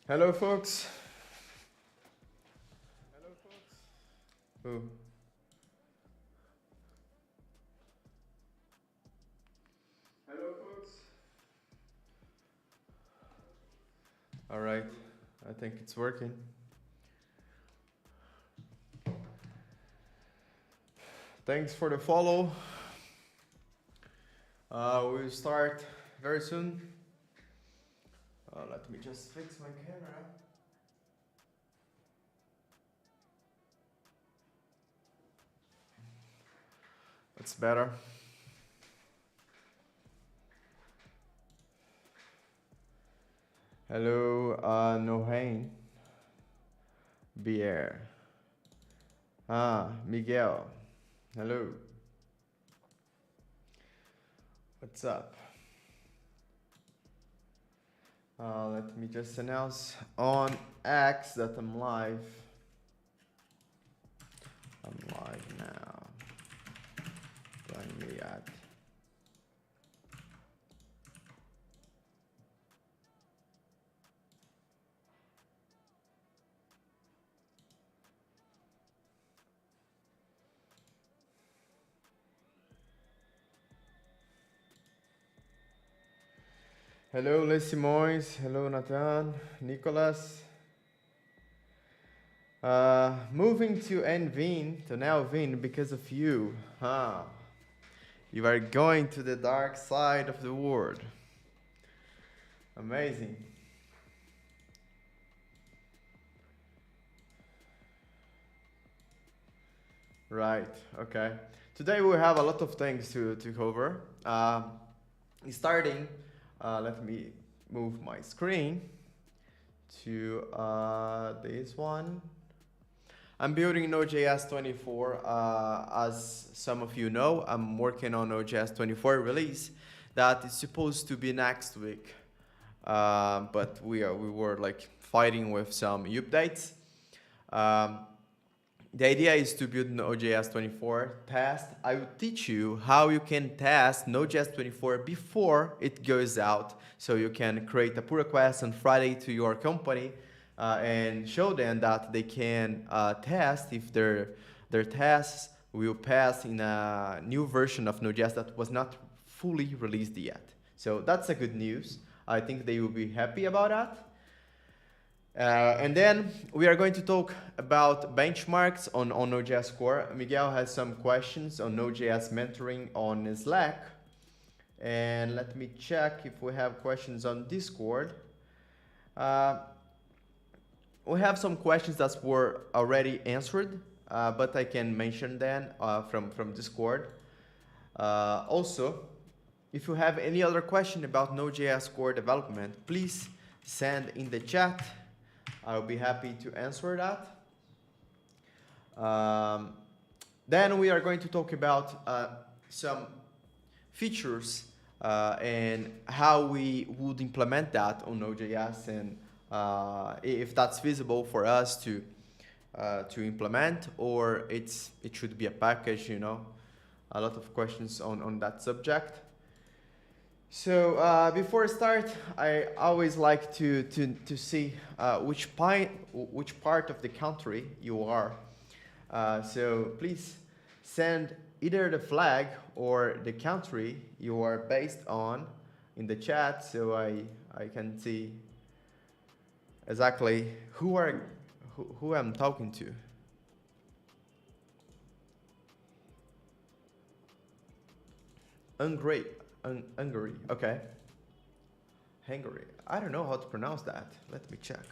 Hello, folks. Oh, all right. I think it's working. Thanks for the follow. We'll start very soon. Let me just fix my camera. That's better. Hello, Nohain. Bier. Miguel. Hello. What's up? Let me just announce on X that I'm live. I'm live now. Join me at. Hello, Les Simões. Hello, Nathan. Nicholas. Moving to Nvin, to Nelvin because of you. You are going to the dark side of the world. Amazing. Right, okay. Today we have a lot of things to cover. Starting, let me move my screen to this one. I'm building Node.js 24. As some of you know, I'm working on Node.js 24 release that is supposed to be next week. But we were like fighting with some updates. The idea is to build Node.js 24 test. I will teach you how you can test Node.js 24 before it goes out. So you can create a pull request on Friday to your company and show them that they can test if their tests will pass in a new version of Node.js that was not fully released yet. So that's a good news. I think they will be happy about that. And then we are going to talk about benchmarks on Node.js Core. Miguel has some questions on Node.js mentoring on Slack. And let me check if we have questions on Discord. We have some questions that were already answered, but I can mention them from Discord. Also, if you have any other question about Node.js Core development, please send in the chat. I'll be happy to answer that. Then we are going to talk about some features and how we would implement that on Node.js and if that's feasible for us to implement, or it should be a package, you know. A lot of questions on that subject. So before I start, I always like to see which part of the country you are. So please send either the flag or the country you are based on in the chat, so I can see exactly who I'm talking to. Hungary, Hungary, okay. Hungary. I don't know how to pronounce that. Let me check.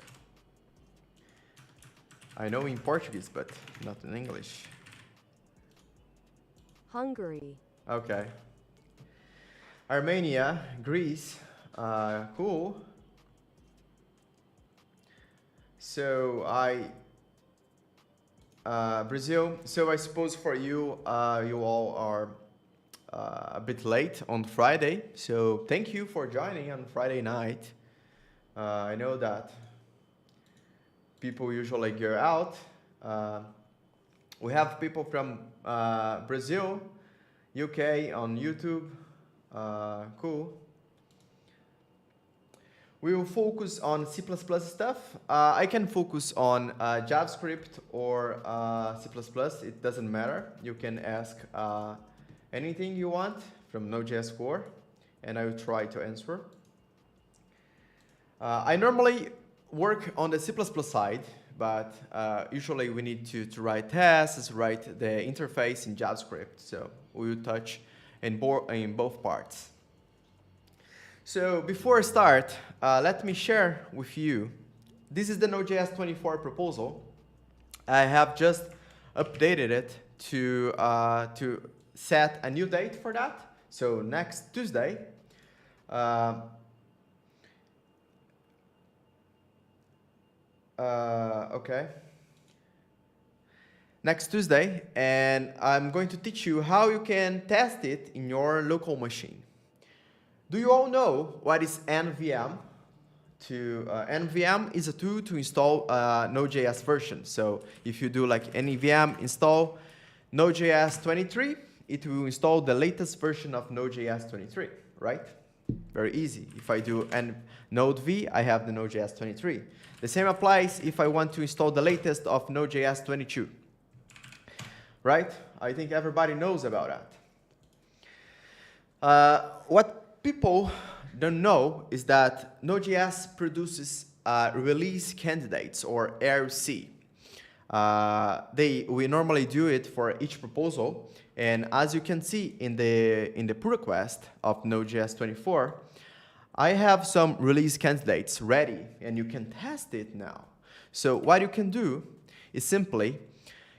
I know in Portuguese, but not in English. Hungary. Okay. Armenia, Greece, cool. So Brazil. So I suppose for you, you all are a bit late on Friday. So thank you for joining on Friday night. I know that people usually go out. We have people from Brazil, UK on YouTube. Cool. We will focus on C++ stuff. I can focus on JavaScript or C++. It doesn't matter. You can ask anything you want from Node.js core, and I will try to answer. I normally work on the C++ side, but usually we need to write tests, write the interface in JavaScript. So we will touch in both parts. So before I start, let me share with you. This is the Node.js 24 proposal. I have just updated it to set a new date for that. So next Tuesday. Okay. Next Tuesday, and I'm going to teach you how you can test it in your local machine. Do you all know what is NVM? NVM is a tool to install Node.js version. So if you do like NVM install Node.js 23, it will install the latest version of Node.js 23, right? Very easy. If I do Node V, I have the Node.js 23. The same applies if I want to install the latest of Node.js 22, right? I think everybody knows about that. What people don't know is that Node.js produces release candidates, or RC. We normally do it for each proposal, and as you can see in the pull request of Node.js 24, I have some release candidates ready, and you can test it now. So what you can do is simply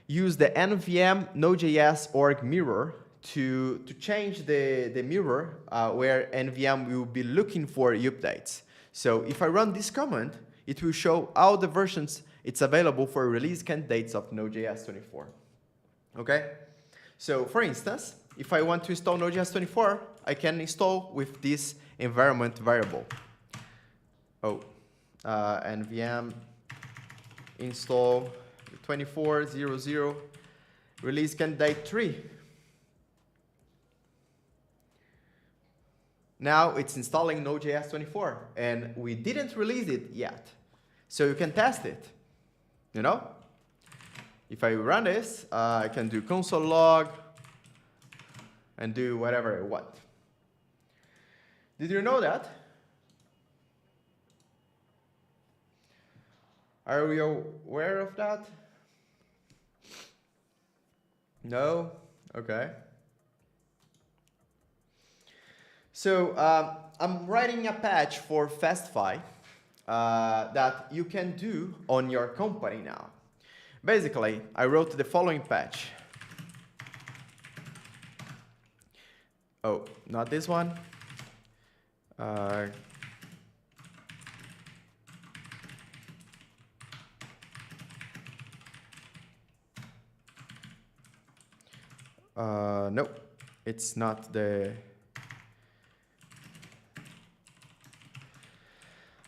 use the nvm node.js org mirror to change the mirror where NVM will be looking for updates. So if I run this command, it will show all the versions it's available for release candidates of Node.js 24. Okay? So for instance, if I want to install Node.js 24, I can install with this environment variable. NVM install 24.00 release candidate 3. Now it's installing Node.js 24, and we didn't release it yet. So you can test it, you know? If I run this, I can do console log and do whatever I want. Did you know that? Are we aware of that? No? Okay. So I'm writing a patch for Fastify that you can do on your company now. Basically, I wrote the following patch. Oh, not this one. No, it's not the...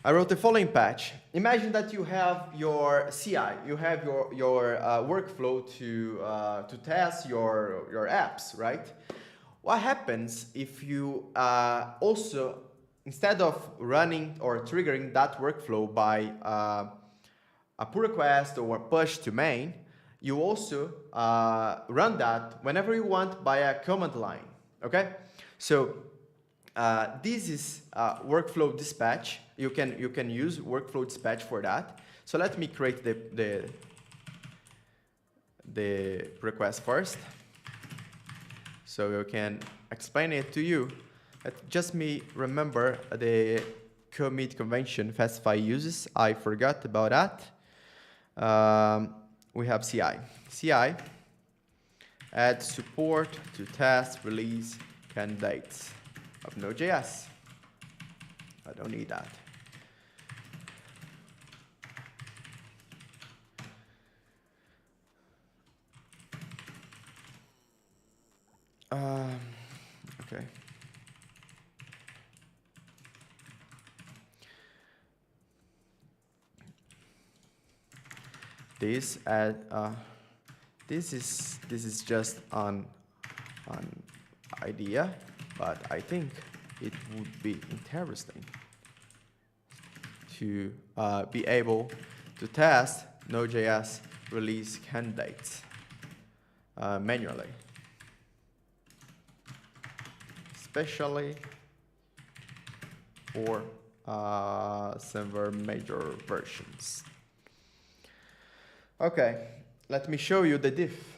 I wrote the following patch. Imagine that you have your CI, you have your workflow to test your apps, right? What happens if you also, instead of running or triggering that workflow by a pull request or a push to main, you also run that whenever you want by a command line, okay? So this is workflow dispatch. You can use workflow dispatch for that. So let me create the request first, so you can explain it to you. Just me remember the commit convention Fastify uses. I forgot about that. We have CI. CI add support to test release candidates of Node.js. I don't need that. Okay. This is just an idea, but I think it would be interesting. to be able to test Node.js release candidates manually, especially for several major versions. Okay, let me show you the diff.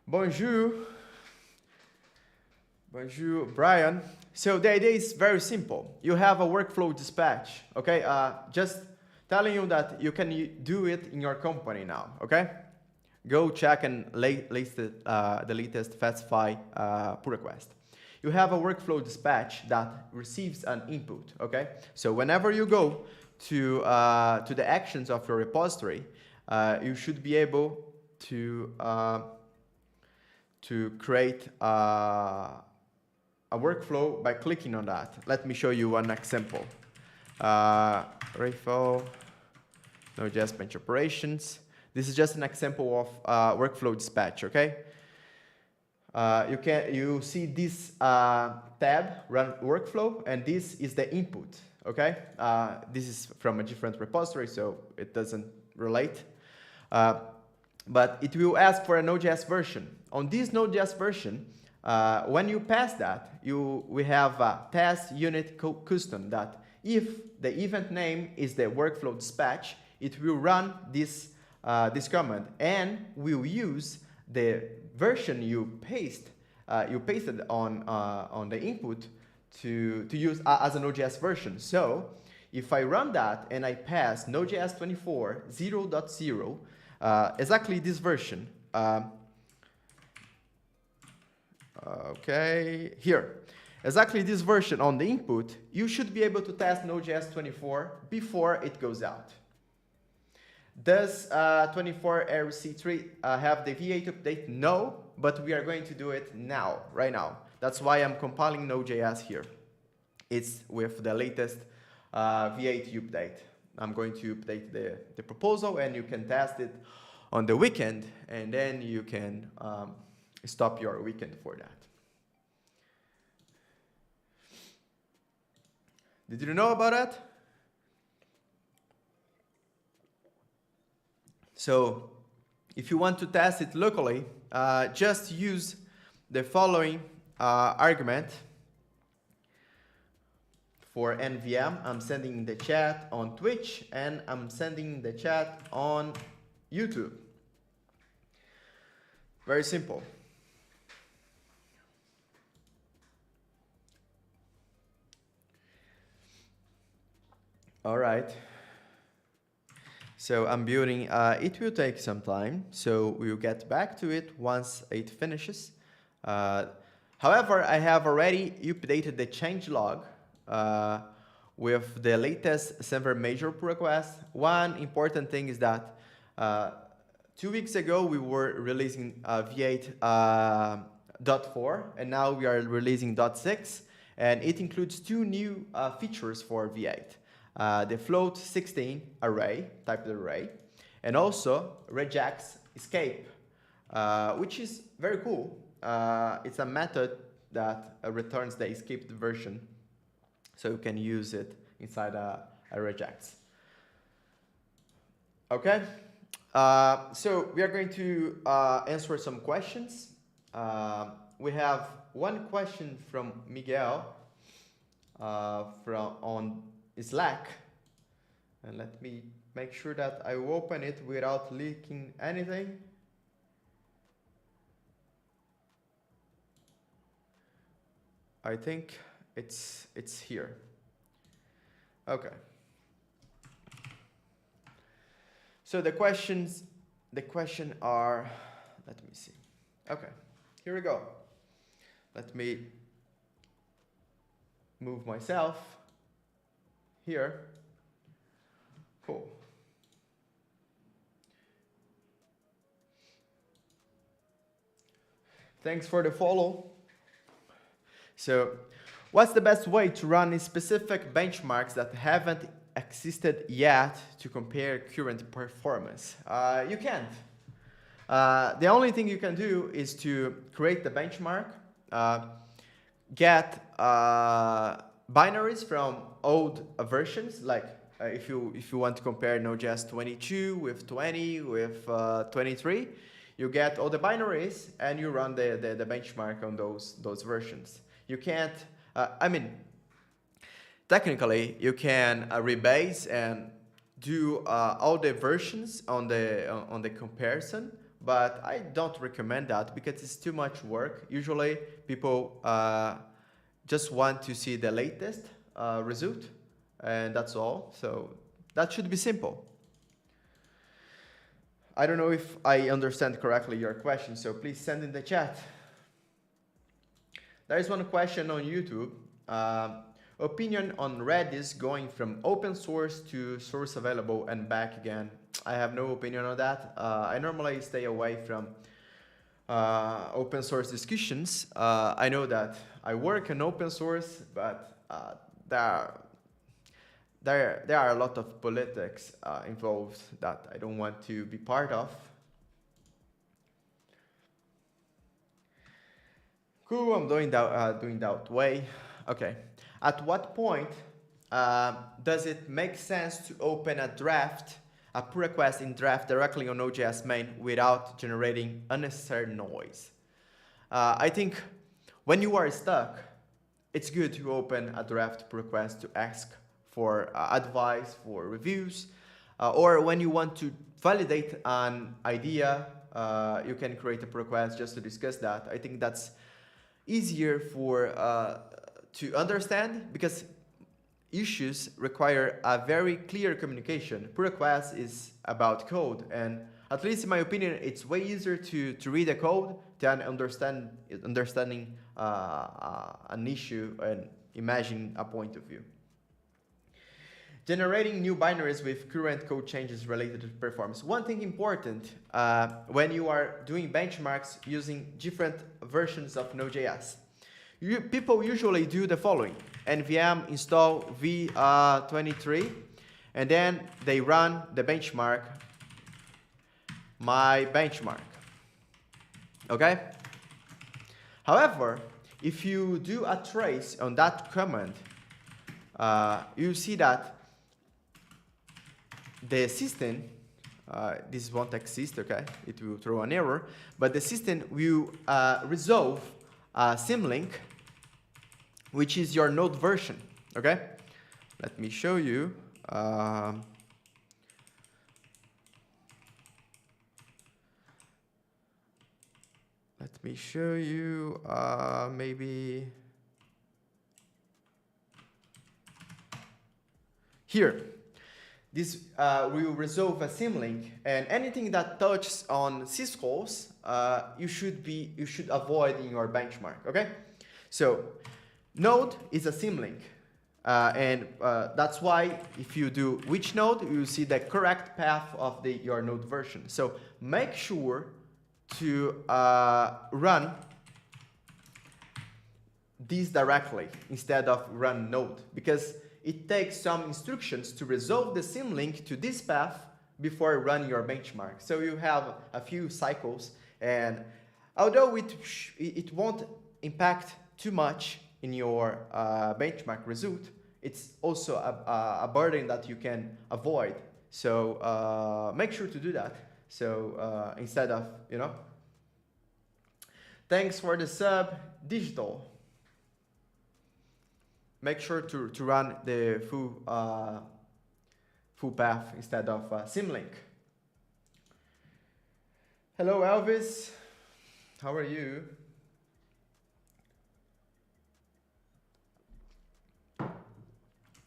Bonjour. Bonjour, Brian. So the idea is very simple. You have a workflow dispatch, okay? Just telling you that you can do it in your company now, okay? Go check and the latest Fastify pull request. You have a workflow dispatch that receives an input, okay? So whenever you go to the actions of your repository, you should be able to create a workflow by clicking on that. Let me show you one example. Repo, Node.js bench operations. This is just an example of workflow dispatch, okay? You see this tab, run workflow, and this is the input, okay? This is from a different repository, so it doesn't relate. But it will ask for a Node.js version. On this Node.js version, when you pass that, we have a test unit custom that if the event name is the workflow dispatch, it will run this command and will use the version you pasted on the input to use as a Node.js version. So if I run that and I pass Node.js 24 0.0, exactly this version. Okay, here. Exactly this version on the input, you should be able to test Node.js 24 before it goes out. Does 24 RC3 have the V8 update? No, but we are going to do it now, right now. That's why I'm compiling Node.js here. It's with the latest V8 update. I'm going to update the proposal, and you can test it on the weekend, and then you can stop your weekend for that. Did you know about that? So if you want to test it locally, just use the following argument for NVM. I'm sending the chat on Twitch, and I'm sending the chat on YouTube. Very simple. All right. So I'm building, it will take some time, so we'll get back to it once it finishes. However, I have already updated the changelog with the latest several major pull requests. One important thing is that 2 weeks ago we were releasing V8 .4, and now we are releasing .6, and it includes two new features for V8. The float 16 array, typed array, and also regex escape, which is very cool. It's a method that returns the escaped version, so you can use it inside a regex. Okay, so we are going to answer some questions. We have one question from Miguel on Slack, and let me make sure that I open it without leaking anything. I think it's here. Okay. So the question are, let me see. Okay, here we go. Let me move myself here. Cool. Thanks for the follow. So, what's the best way to run specific benchmarks that haven't existed yet to compare current performance? You can't. The only thing you can do is to create the benchmark, get binaries from old versions, like if you want to compare Node.js 22 with 20 with 23, you get all the binaries and you run the benchmark on those versions. You can't, I mean, technically you can rebase and do all the versions on the comparison, but I don't recommend that because it's too much work. Usually people just want to see the latest result, and that's all. So that should be simple. I don't know if I understand correctly your question, so please send in the chat. There is one question on YouTube. Opinion on Redis going from open source to source available and back again. I have no opinion on that. I normally stay away from open source discussions. I know that I work in open source, but there are a lot of politics involved that I don't want to be part of. Cool, I'm doing that way. Okay. At what point does it make sense to open a pull request in draft directly on Node.js main without generating unnecessary noise? I think when you are stuck, it's good to open a draft pull request to ask for advice, for reviews, or when you want to validate an idea, you can create a pull request just to discuss that. I think that's easier to understand because issues require a very clear communication. Pull request is about code, and at least in my opinion, it's way easier to read a code than understanding an issue and imagine a point of view. Generating new binaries with current code changes related to performance. One thing important when you are doing benchmarks using different versions of Node.js. People usually do the following: nvm install v23, and then they run the benchmark, my benchmark. Okay? However, if you do a trace on that command, you see that the system, this won't exist, okay? It will throw an error, but the system will resolve a symlink, which is your node version, okay? Let me show you. Let me show you maybe here. This will resolve a symlink, and anything that touches on syscalls, you should avoid in your benchmark. Okay, so node is a symlink, and that's why if you do which node, you see the correct path of your node version. So make sure to run this directly instead of run node, because it takes some instructions to resolve the symlink to this path before running your benchmark. So you have a few cycles, and although it won't impact too much in your benchmark result, it's also a burden that you can avoid. So make sure to do that. So instead of, thanks for the sub, digital. Make sure to run the full path instead of symlink. Hello, Elvis. How are you?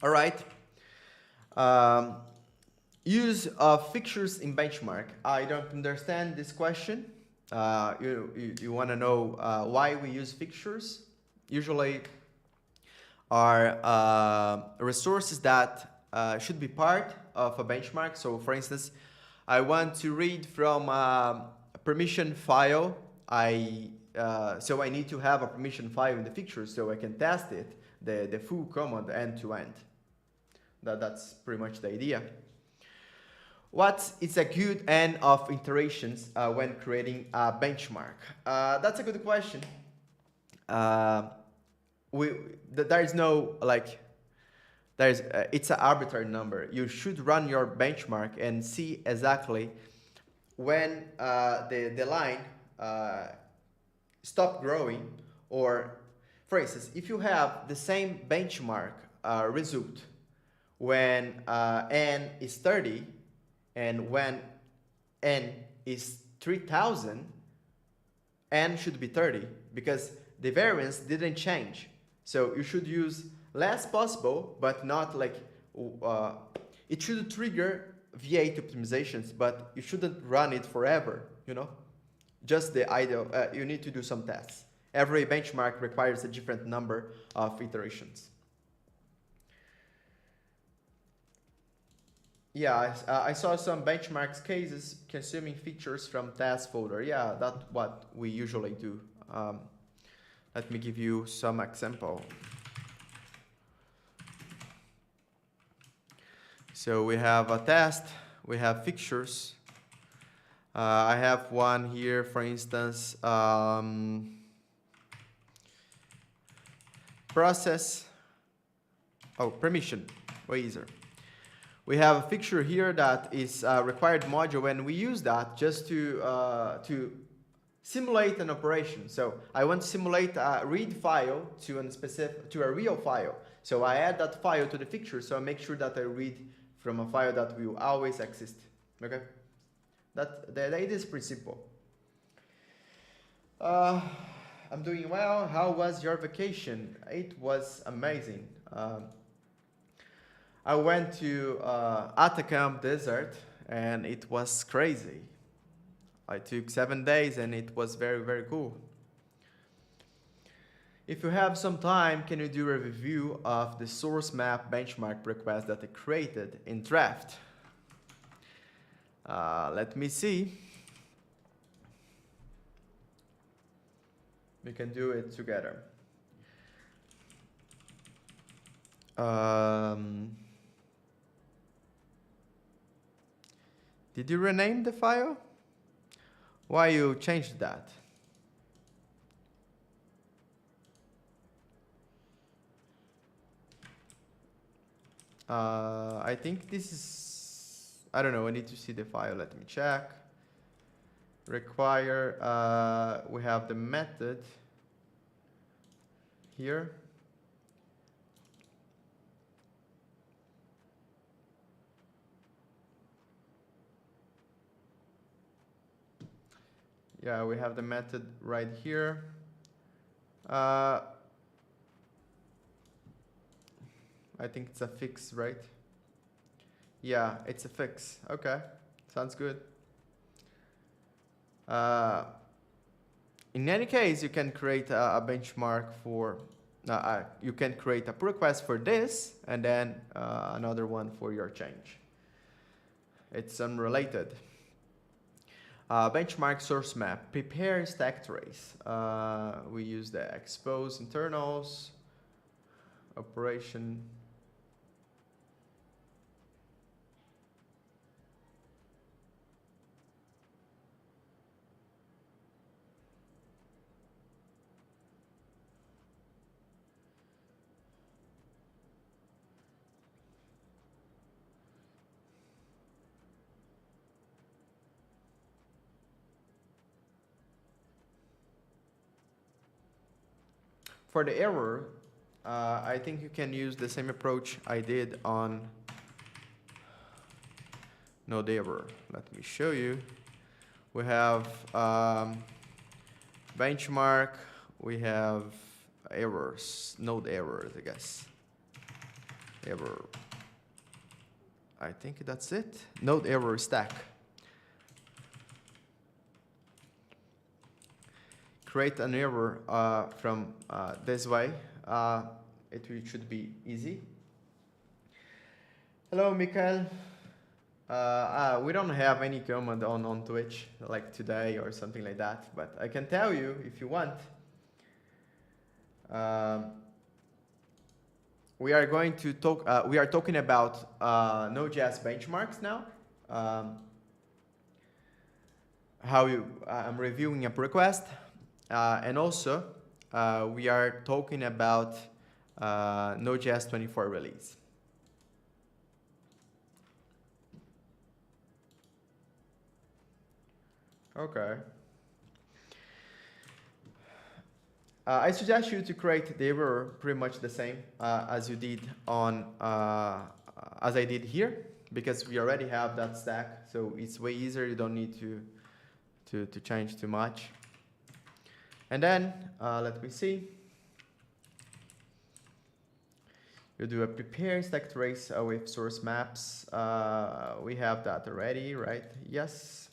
All right. Use of fixtures in benchmark. I don't understand this question. You want to know why we use fixtures? Usually are resources that should be part of a benchmark. So for instance, I want to read from a permission file. So I need to have a permission file in the fixture so I can test it, the full command end to end. That's pretty much the idea. What is a good end of iterations when creating a benchmark? That's a good question. there is no like, it's an arbitrary number. You should run your benchmark and see exactly when the line stop growing, or for instance, if you have the same benchmark result when n is 30 and when n is 3000, n should be 30 because the variance didn't change. So you should use less possible, but not like it should trigger V8 optimizations, but you shouldn't run it forever, you know? Just the ideal, you need to do some tests. Every benchmark requires a different number of iterations. Yeah, I saw some benchmarks cases consuming features from test folder. Yeah, that's what we usually do. Let me give you some example. So we have a test, we have fixtures. I have one here, for instance, process, permission, way easier. We have a fixture here that is a required module, and we use that just to simulate an operation. So I want to simulate a read file to a real file. So I add that file to the fixture, so I make sure that I read from a file that will always exist. Okay, the idea is pretty simple. I'm doing well. How was your vacation? It was amazing. I went to Atacama Desert and it was crazy. I took 7 days and it was very, very cool. If you have some time, can you do a review of the source map benchmark request that I created in draft? Let me see. We can do it together. Did you rename the file? Why you changed that? I think this is, I don't know, I need to see the file. Let me check. Require, we have the method here. Yeah, we have the method right here. I think it's a fix, right? Yeah, it's a fix. Okay, sounds good. In any case, you can create a benchmark for, you can create a pull request for this and then another one for your change. It's unrelated. Benchmark source map, prepare stack trace. We use the expose internals, operation. For the error, I think you can use the same approach I did on Node error. Let me show you. We have benchmark, we have errors, Node errors, I guess. Error. I think that's it. Node error stack. Create an error from this way. It should be easy. Hello, Mikael. We don't have any command on Twitch like today or something like that, but I can tell you if you want. We are going to talk. We are talking about Node.js benchmarks now. How I'm reviewing a request. And also, we are talking about Node.js 24 release. Okay. I suggest you to create the error pretty much the same as you did on as I did here, because we already have that stack, so it's way easier. You don't need to change too much. And then let me see. You do a prepare stack trace with source maps. We have that already, right? Yes.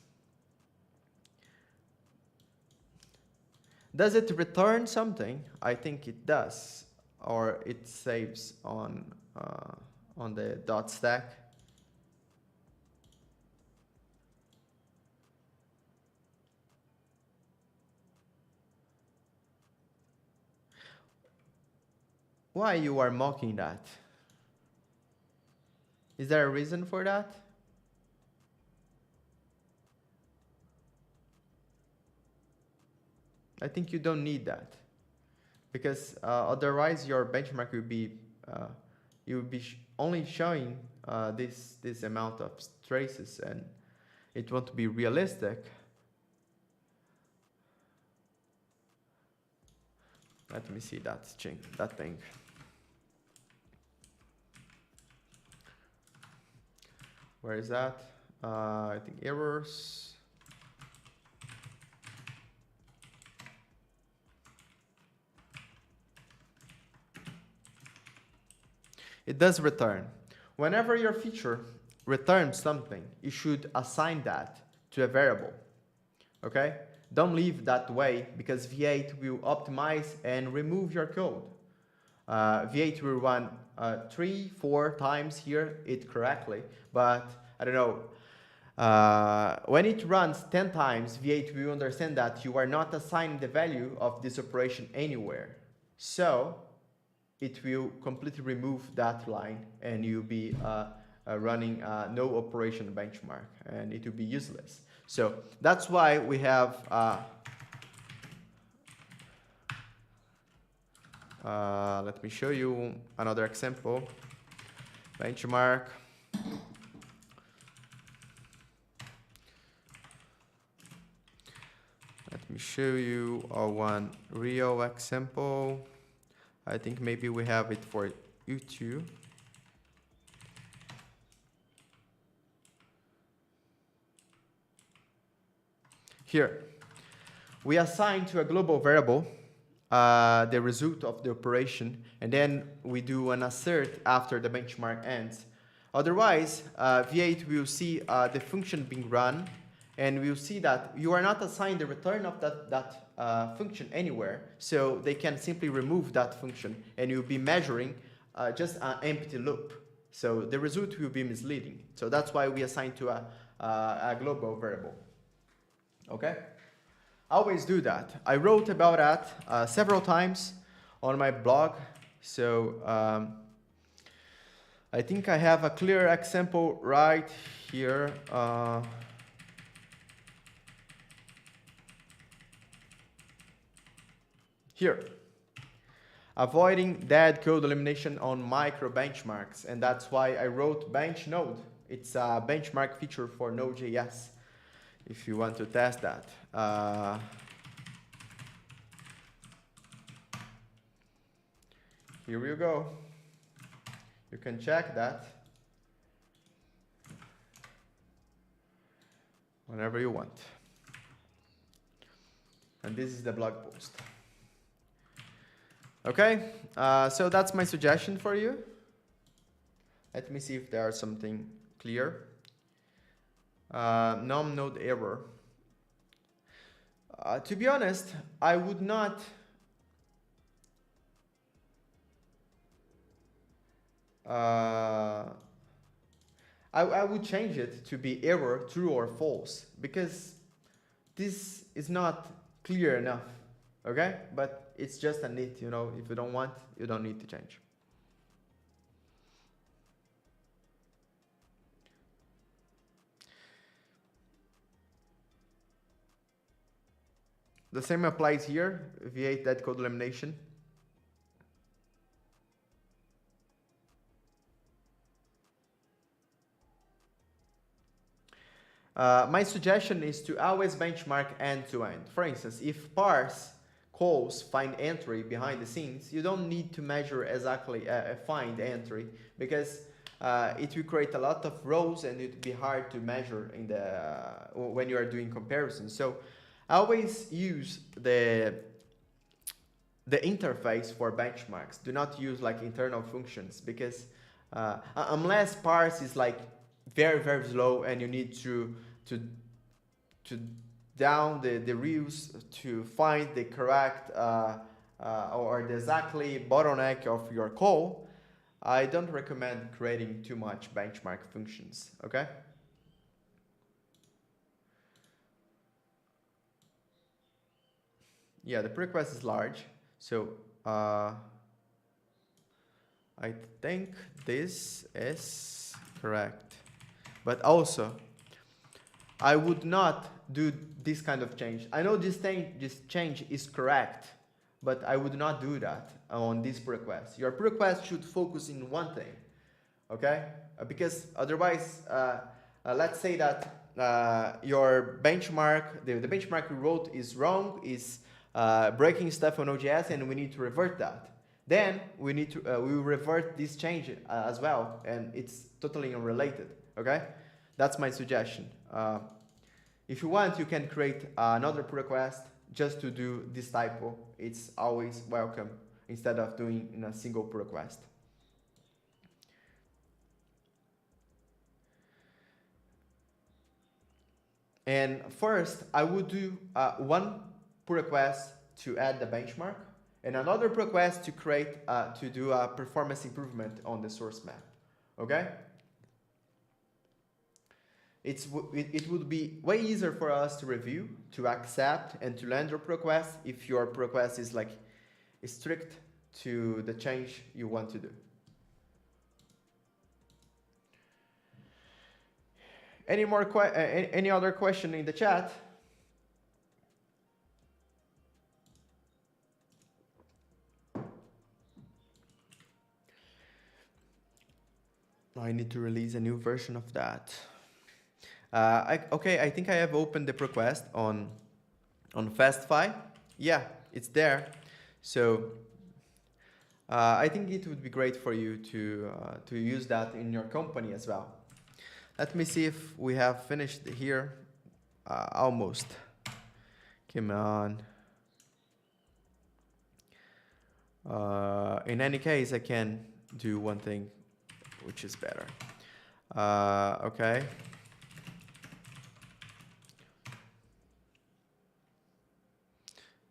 Does it return something? I think it does, or it saves on the dot stack. Why you are mocking that? Is there a reason for that? I think you don't need that, because otherwise your benchmark will be you will be only showing this amount of traces, and it won't be realistic. Let me see that thing. Where is that? I think errors. It does return. Whenever your feature returns something, you should assign that to a variable. Okay? Don't leave that way, because V8 will optimize and remove your code. V8 will run 3-4 times here it correctly, but I don't know. When it runs 10 times, V8 will understand that you are not assigning the value of this operation anywhere. So it will completely remove that line, and you'll be running no operation benchmark, and it will be useless. So that's why we have let me show you another example. Benchmark. Let me show you one real example. I think maybe we have it for you too. Here, we assign to a global variable the result of the operation, and then we do an assert after the benchmark ends. Otherwise, V8 will see the function being run, and we'll see that you are not assigned the return of that function anywhere, so they can simply remove that function, and you'll be measuring just an empty loop. So the result will be misleading. So that's why we assign to a global variable. Okay? Always do that. I wrote about that several times on my blog, so I think I have a clear example right here. Here, avoiding dead code elimination on micro benchmarks, and that's why I wrote bench node. It's a benchmark feature for Node.js, if you want to test that. Here you go. You can check that whenever you want. And this is the blog post. Okay, so that's my suggestion for you. Let me see if there's something clear. Num node error. To be honest, I would not I would change it to be error true or false, because this is not clear enough. Okay, but it's just a need, you know. If you don't want, you don't need to change. The same applies here, V8 dead code elimination. My suggestion is to always benchmark end to end. For instance, if parse calls find entry behind the scenes, you don't need to measure exactly a find entry, because it will create a lot of rows and it will be hard to measure in the when you are doing comparisons. So always use the interface for benchmarks. Do not use like internal functions, because unless parse is like very slow and you need to down the reals to find the correct or the exactly bottleneck of your call, I don't recommend creating too much benchmark functions. Okay. Yeah, the pull request is large, so I think this is correct. But also, I would not do this kind of change. I know this change is correct, but I would not do that on this pull request. Your pull request should focus in one thing, okay? Because otherwise, let's say that your benchmark, the benchmark you wrote is wrong, is breaking stuff on Node.js, and we need to revert that. Then we need to we will revert this change as well, and it's totally unrelated. Okay, that's my suggestion. If you want, you can create another pull request just to do this typo. It's always welcome instead of doing in a single pull request. And first, I would do one pull request to add the benchmark, and another pull request to create to do a performance improvement on the source map. Okay. It would be way easier for us to review, to accept, and to land your pull request if your pull request is like strict to the change you want to do. Any other question in the chat? I need to release a new version of that. Okay, I think I have opened the request on FastFi. Yeah, it's there. So I think it would be great for you to use that in your company as well. Let me see if we have finished here. Almost. Come on. In any case, I can do one thing which is better. Okay.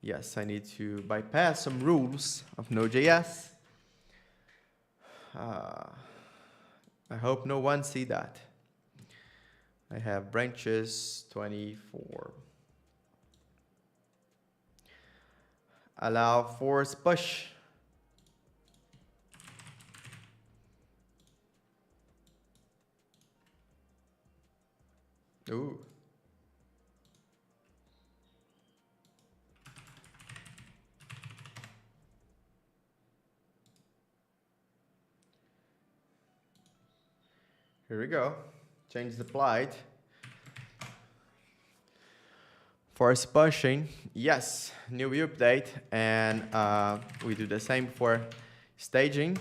Yes, I need to bypass some rules of Node.js. I hope no one see that. I have branches 24. Allow force push. Ooh. Here we go. Change applied. Force pushing, yes, new view update, and we do the same for staging.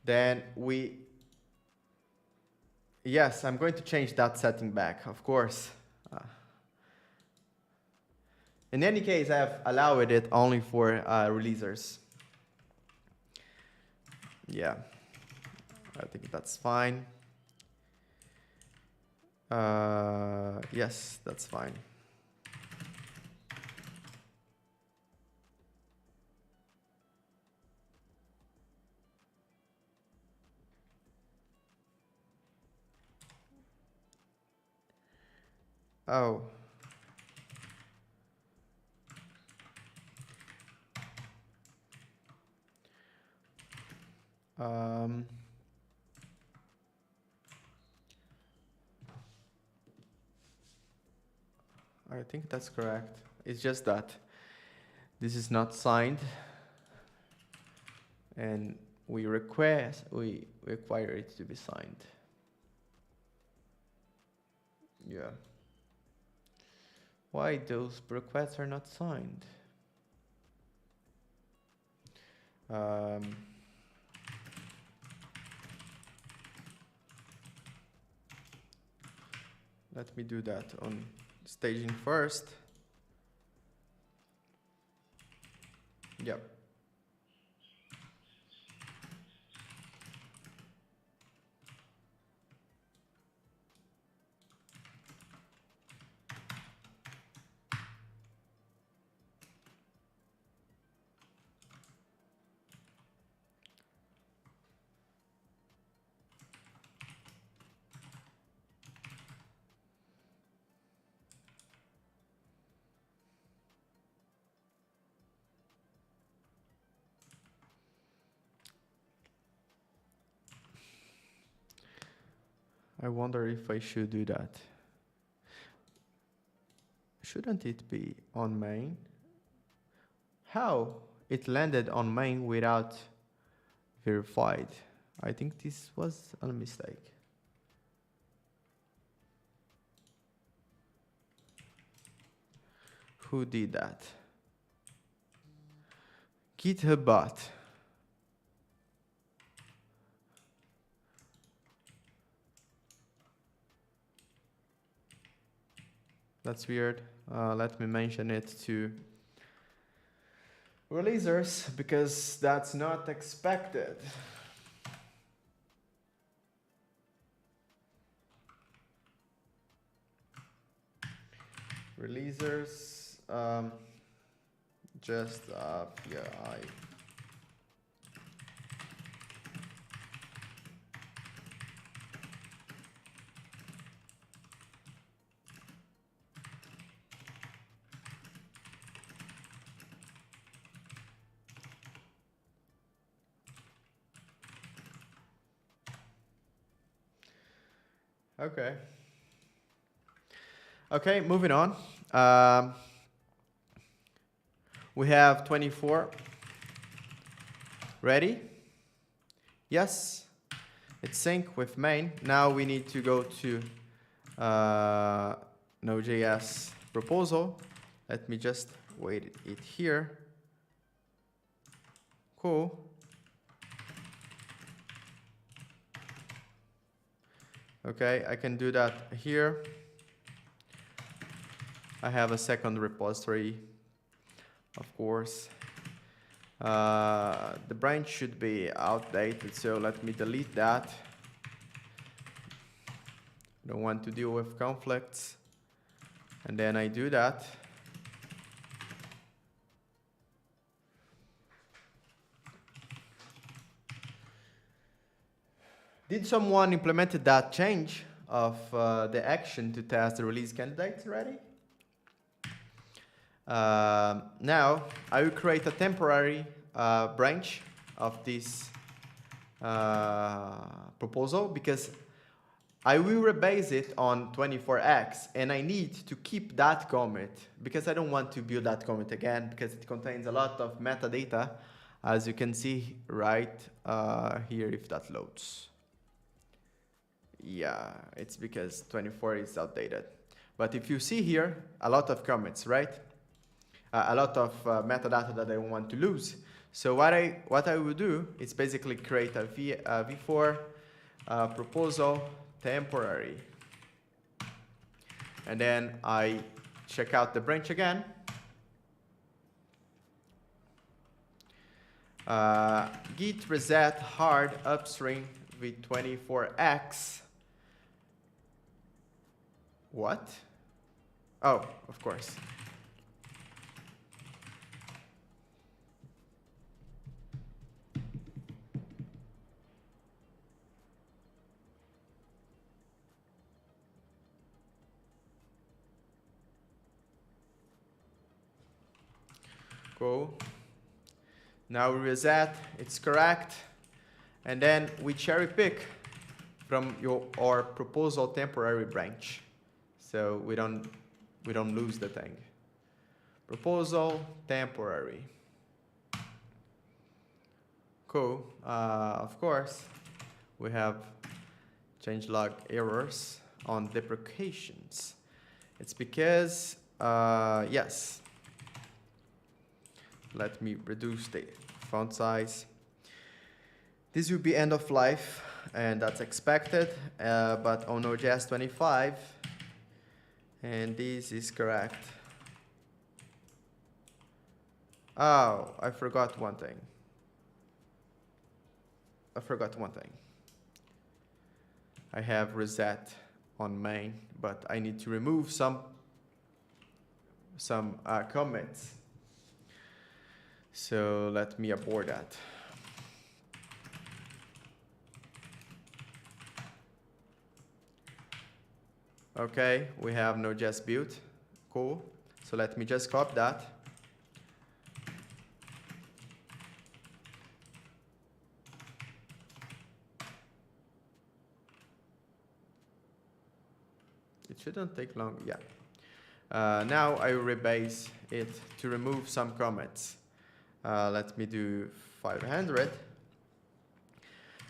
Then yes, I'm going to change that setting back, of course. In any case, I have allowed it only for releasers. Yeah, I think that's fine. Yes, that's fine. Oh. Um, I think that's correct. It's just that this is not signed, and we require it to be signed. Yeah. Why those requests are not signed? Let me do that on staging first. Yep. I wonder if I should do that. Shouldn't it be on main? How? It landed on main without verified. I think this was a mistake. Who did that? GitHub bot. That's weird. Let me mention it to releasers because that's not expected. Releasers, just API. Okay. Okay, moving on. We have 24. Ready? Yes. It's sync with main. Now we need to go to Node.js proposal. Let me just wait it here. Cool. Okay, I can do that here. I have a second repository, of course. The branch should be outdated, so let me delete that. Don't want to deal with conflicts. And then I do that. Did someone implemented that change of the action to test the release candidates already? Now I will create a temporary branch of this proposal because I will rebase it on 24x and I need to keep that commit because I don't want to build that commit again because it contains a lot of metadata, as you can see right here if that loads. Yeah, it's because 24 is outdated. But if you see here, a lot of commits, right? A lot of metadata that I don't want to lose. So what I will do is basically create a v4 proposal temporary. And then I check out the branch again. Git reset hard upstream with 24x. What? Oh, of course. Cool. Now we reset, it's correct. And then we cherry pick from our proposal temporary branch, so we don't lose the thing. Proposal temporary. Cool. Of course, we have changelog errors on deprecations. It's because yes. Let me reduce the font size. This will be end of life, and that's expected, but on Node.js 25, and this is correct. Oh, I forgot one thing. I have reset on main, but I need to remove some comments. So let me abort that. Okay, we have Node.js built. Cool. So let me just copy that. It shouldn't take long. Yeah. Now I will rebase it to remove some comments. Let me do 500.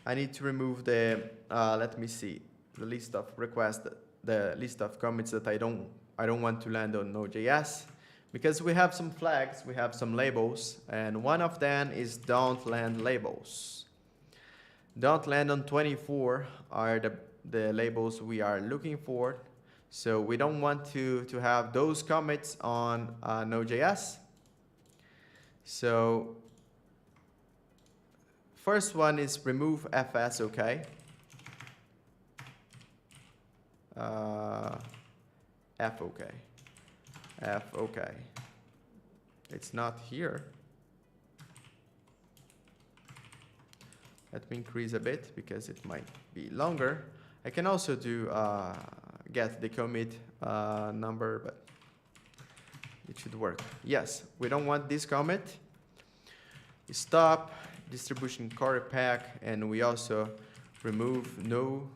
I need to remove the, let me see, the list of requests, the list of commits that I don't want to land on Node.js, because we have some flags, we have some labels, and one of them is don't land labels. Don't land on 24 are the labels we are looking for. So we don't want to have those commits on Node.js. So first one is remove fs, okay. F okay. It's not here. Let me increase a bit because it might be longer. I can also do get the commit number, but it should work. Yes, we don't want this commit. Stop distribution core pack, and we also remove no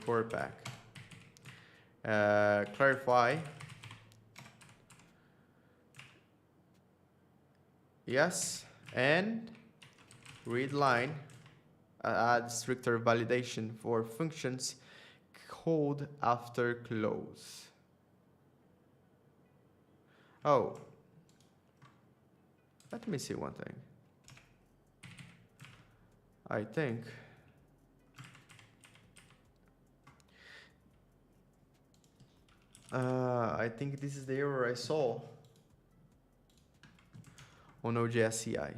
core pack. Clarify. Yes, and read line. Add stricter validation for functions called after close. Oh, let me see one thing. I think this is the error I saw on Node.js CI.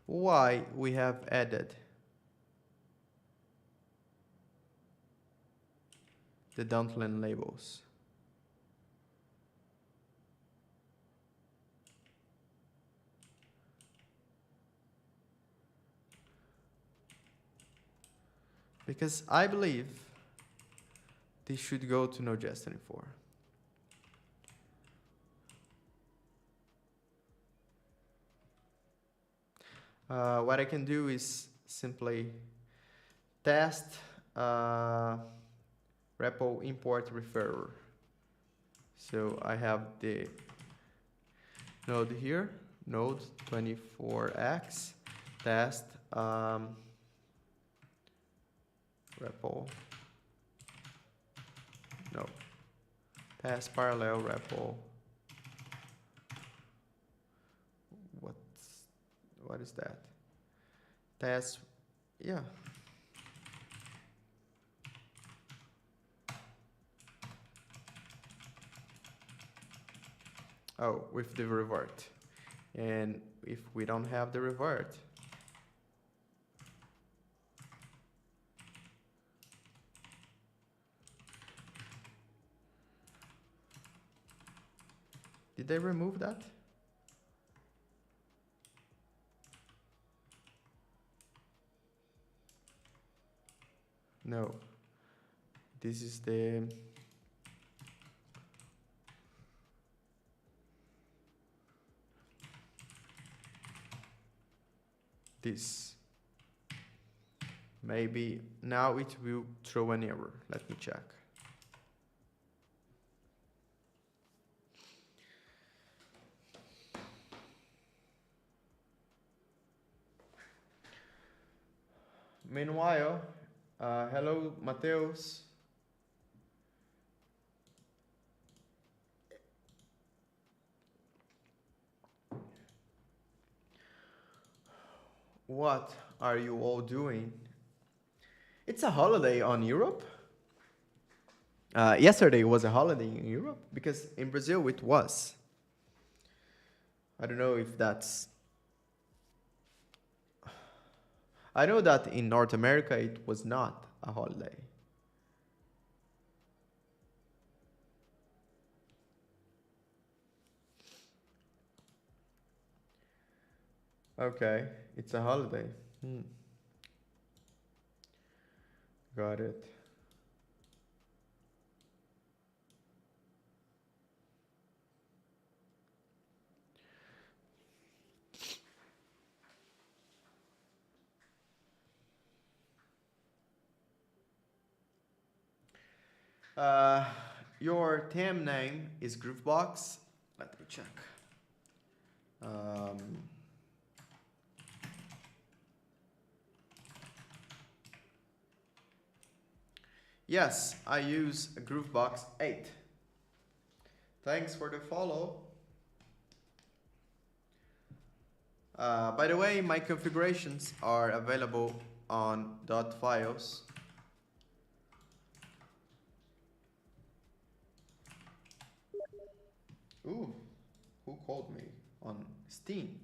Why we have added the don't land labels. Because I believe this should go to Node.js 24. What I can do is simply test repo import referrer. So I have the node here, node 24x test repo, no, test parallel repo. What is that? Test, yeah. Oh, with the revert. And if we don't have the revert, did they remove that? No, this is the this. Maybe now it will throw an error. Let me check. Meanwhile, hello, Mateus. What are you all doing? It's a holiday on Europe. Yesterday was a holiday in Europe because in Brazil it was. I don't know if that's. I know that in North America it was not a holiday. Okay, it's a holiday. Got it. Your theme name is Groovebox. Let me check. Yes, I use Groovebox 8. Thanks for the follow. By the way, my configurations are available on .files. Ooh, who called me on Steam?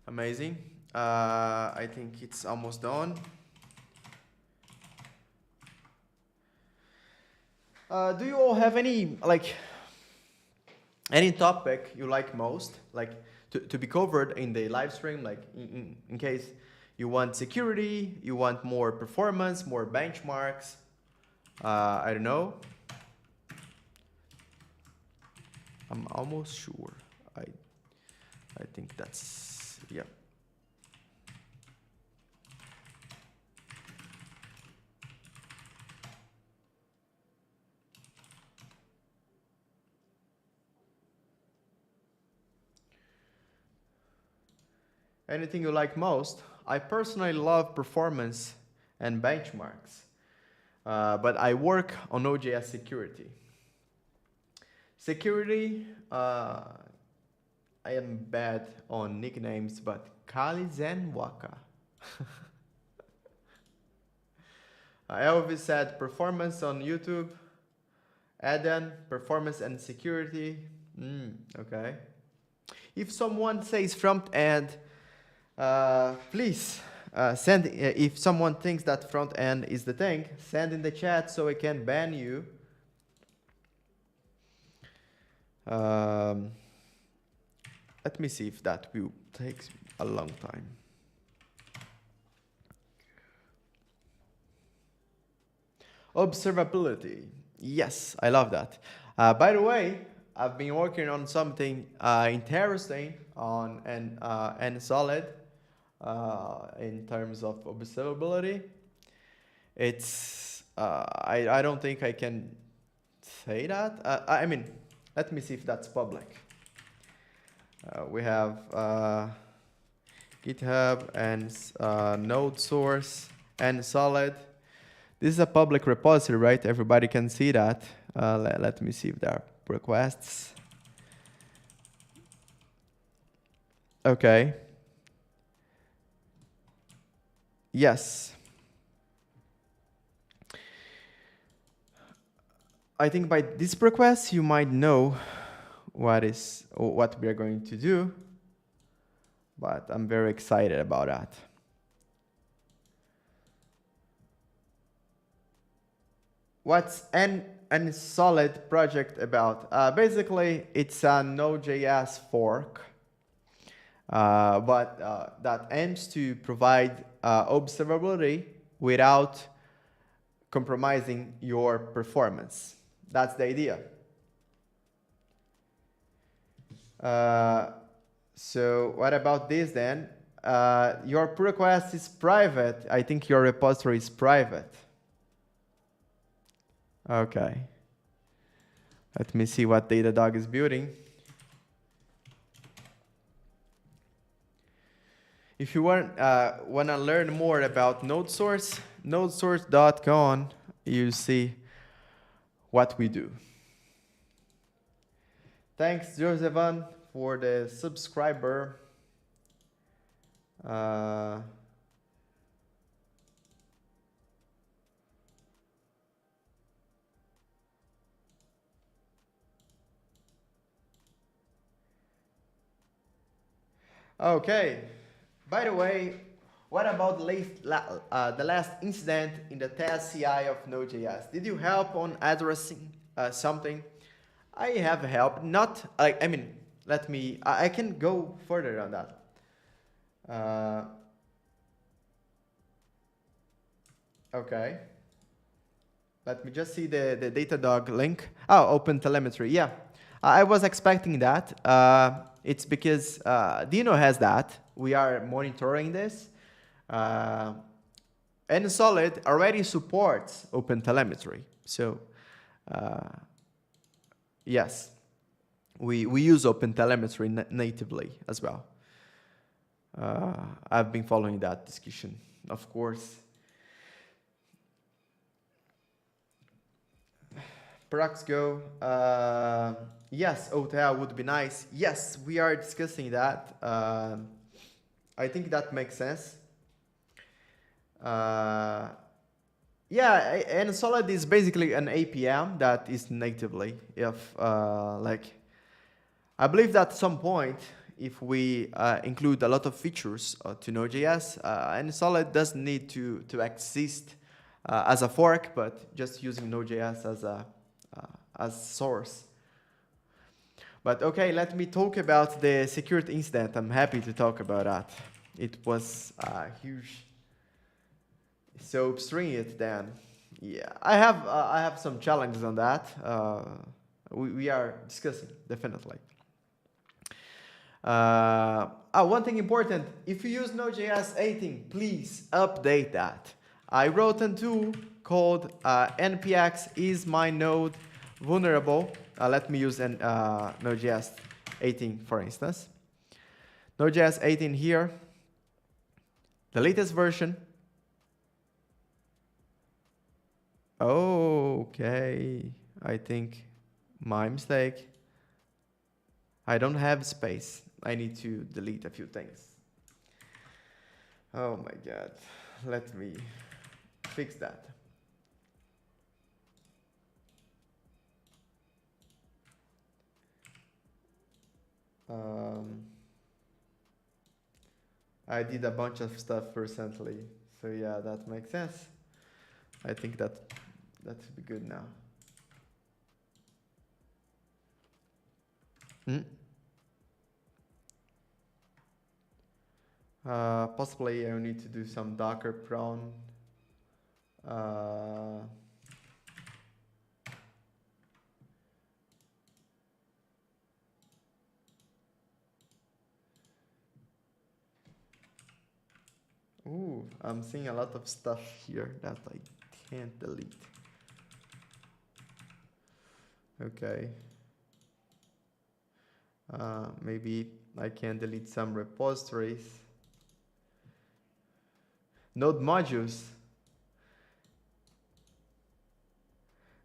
Amazing. I think it's almost done. Do you all have any any topic you like most, like to be covered in the live stream, like in case you want security, you want more performance, more benchmarks, I don't know. I'm almost sure. I think that's, yeah. Anything you like most? I personally love performance and benchmarks, but I work on Node.js security. Security, I am bad on nicknames, but Kali Zen Waka. I always said performance on YouTube, Eden, performance and security. Okay. If someone says front end, please send. If someone thinks that front end is the thing, send in the chat so I can ban you. Let me see if that will take a long time. Observability. Yes, I love that. By the way, I've been working on something interesting on and solid in terms of observability. It's I don't think I can say that. I mean, let me see if that's public. We have GitHub and Node source and solid. This is a public repository, right? Everybody can see that. Let me see if there are requests. Okay. Yes. I think by this request, you might know what we are going to do, but I'm very excited about that. What's an solid project about? Basically, it's a Node.js fork, but that aims to provide observability without compromising your performance. That's the idea. So what about this then? Your pull request is private. I think your repository is private. Okay. Let me see what Datadog is building. If you want to learn more about NodeSource, nodesource.com, you see what we do. Thanks, Josevan, for the subscriber. Okay. By the way, what about the last incident in the test CI of Node.js? Did you help on addressing something? I have helped. Not, I mean, I can go further on that. Okay. Let me just see the Datadog link. Oh, open telemetry. Yeah, I was expecting that. It's because Dino has that. We are monitoring this. And Solid already supports open telemetry. So, yes, we use open telemetry natively as well. I've been following that discussion, of course. Proxgo, yes, OTL would be nice. Yes, we are discussing that. I think that makes sense. Yeah, and Solid is basically an APM that is natively. If I believe that at some point, if we include a lot of features to Node.js, and Solid doesn't need to exist as a fork, but just using Node.js as source. But okay, let me talk about the security incident. I'm happy to talk about that. It was huge. So upstream it then. Yeah, I have some challenges on that. We are discussing definitely. One thing important: if you use Node.js 18, please update that. I wrote a tool called npx is my node vulnerable. Let me use Node.js 18 for instance. Node.js 18 here. The latest version. Okay, I think my mistake. I don't have space. I need to delete a few things. Oh my God. Let me fix that. I did a bunch of stuff recently, so yeah, that makes sense. I think that should be good now. Possibly I will need to do some Docker prone. Ooh, I'm seeing a lot of stuff here that I can't delete. Okay. Maybe I can delete some repositories. Node modules.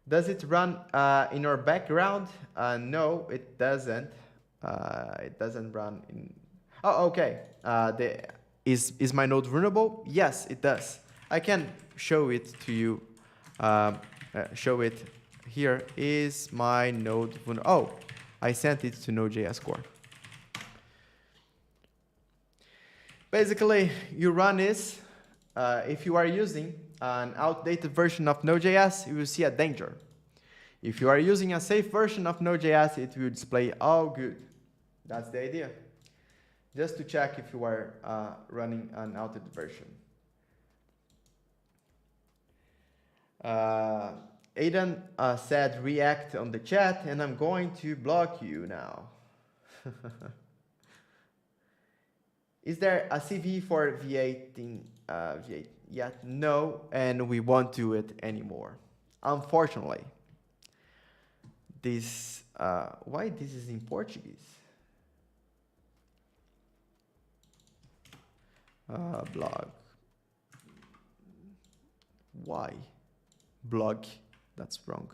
Does it run in your background? No, it doesn't. It doesn't run in. Oh, okay. Is my node vulnerable? Yes, it does. I can show it to you. Show it here is my Node. Oh, I sent it to Node.js core. Basically, you run this. If you are using an outdated version of Node.js, you will see a danger. If you are using a safe version of Node.js, it will display all good. That's the idea. Just to check if you are running an outdated version. Aidan said React on the chat, and I'm going to block you now. Is there a CV for V8 yet? No, and we won't do it anymore. Unfortunately. This, why this is in Portuguese? Blog. Why? Blog. That's wrong.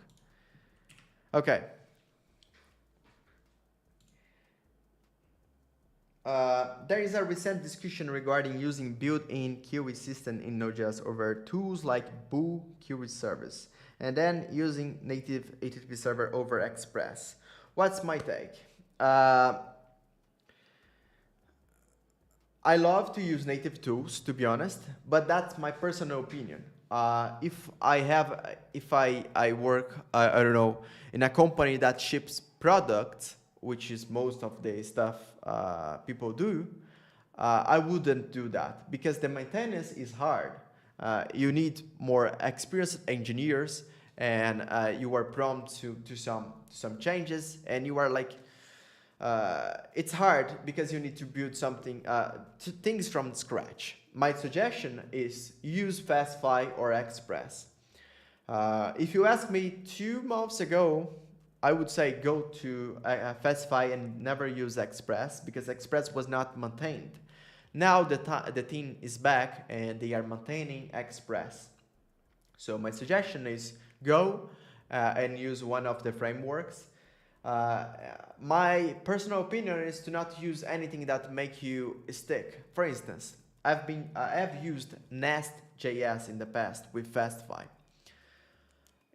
Okay. There is a recent discussion regarding using built-in queue system in Node.js over tools like Boo query service, and then using native HTTP server over Express. What's my take? I love to use native tools, to be honest, but that's my personal opinion. If I work, I don't know, in a company that ships products, which is most of the stuff people do, I wouldn't do that because the maintenance is hard. You need more experienced engineers, and you are prone to some changes, and you are like, it's hard because you need to build something, things from scratch. My suggestion is use Fastify or Express. If you asked me 2 months ago, I would say go to Fastify and never use Express because Express was not maintained. Now the team is back and they are maintaining Express. So my suggestion is go and use one of the frameworks. My personal opinion is to not use anything that make you stick. For instance, I've used Nest.js in the past with Fastify.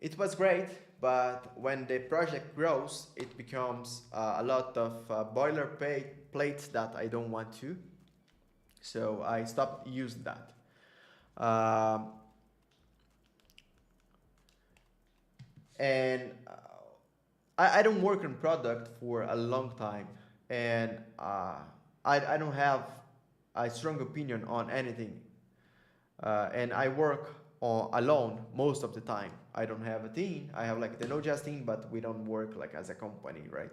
It was great, but when the project grows, it becomes a lot of boilerplates that I don't want to. So I stopped using that. I don't work on product for a long time, and I don't have a strong opinion on anything, and I work alone most of the time. I don't have a team. I have like the Node.js team, but we don't work like as a company, right?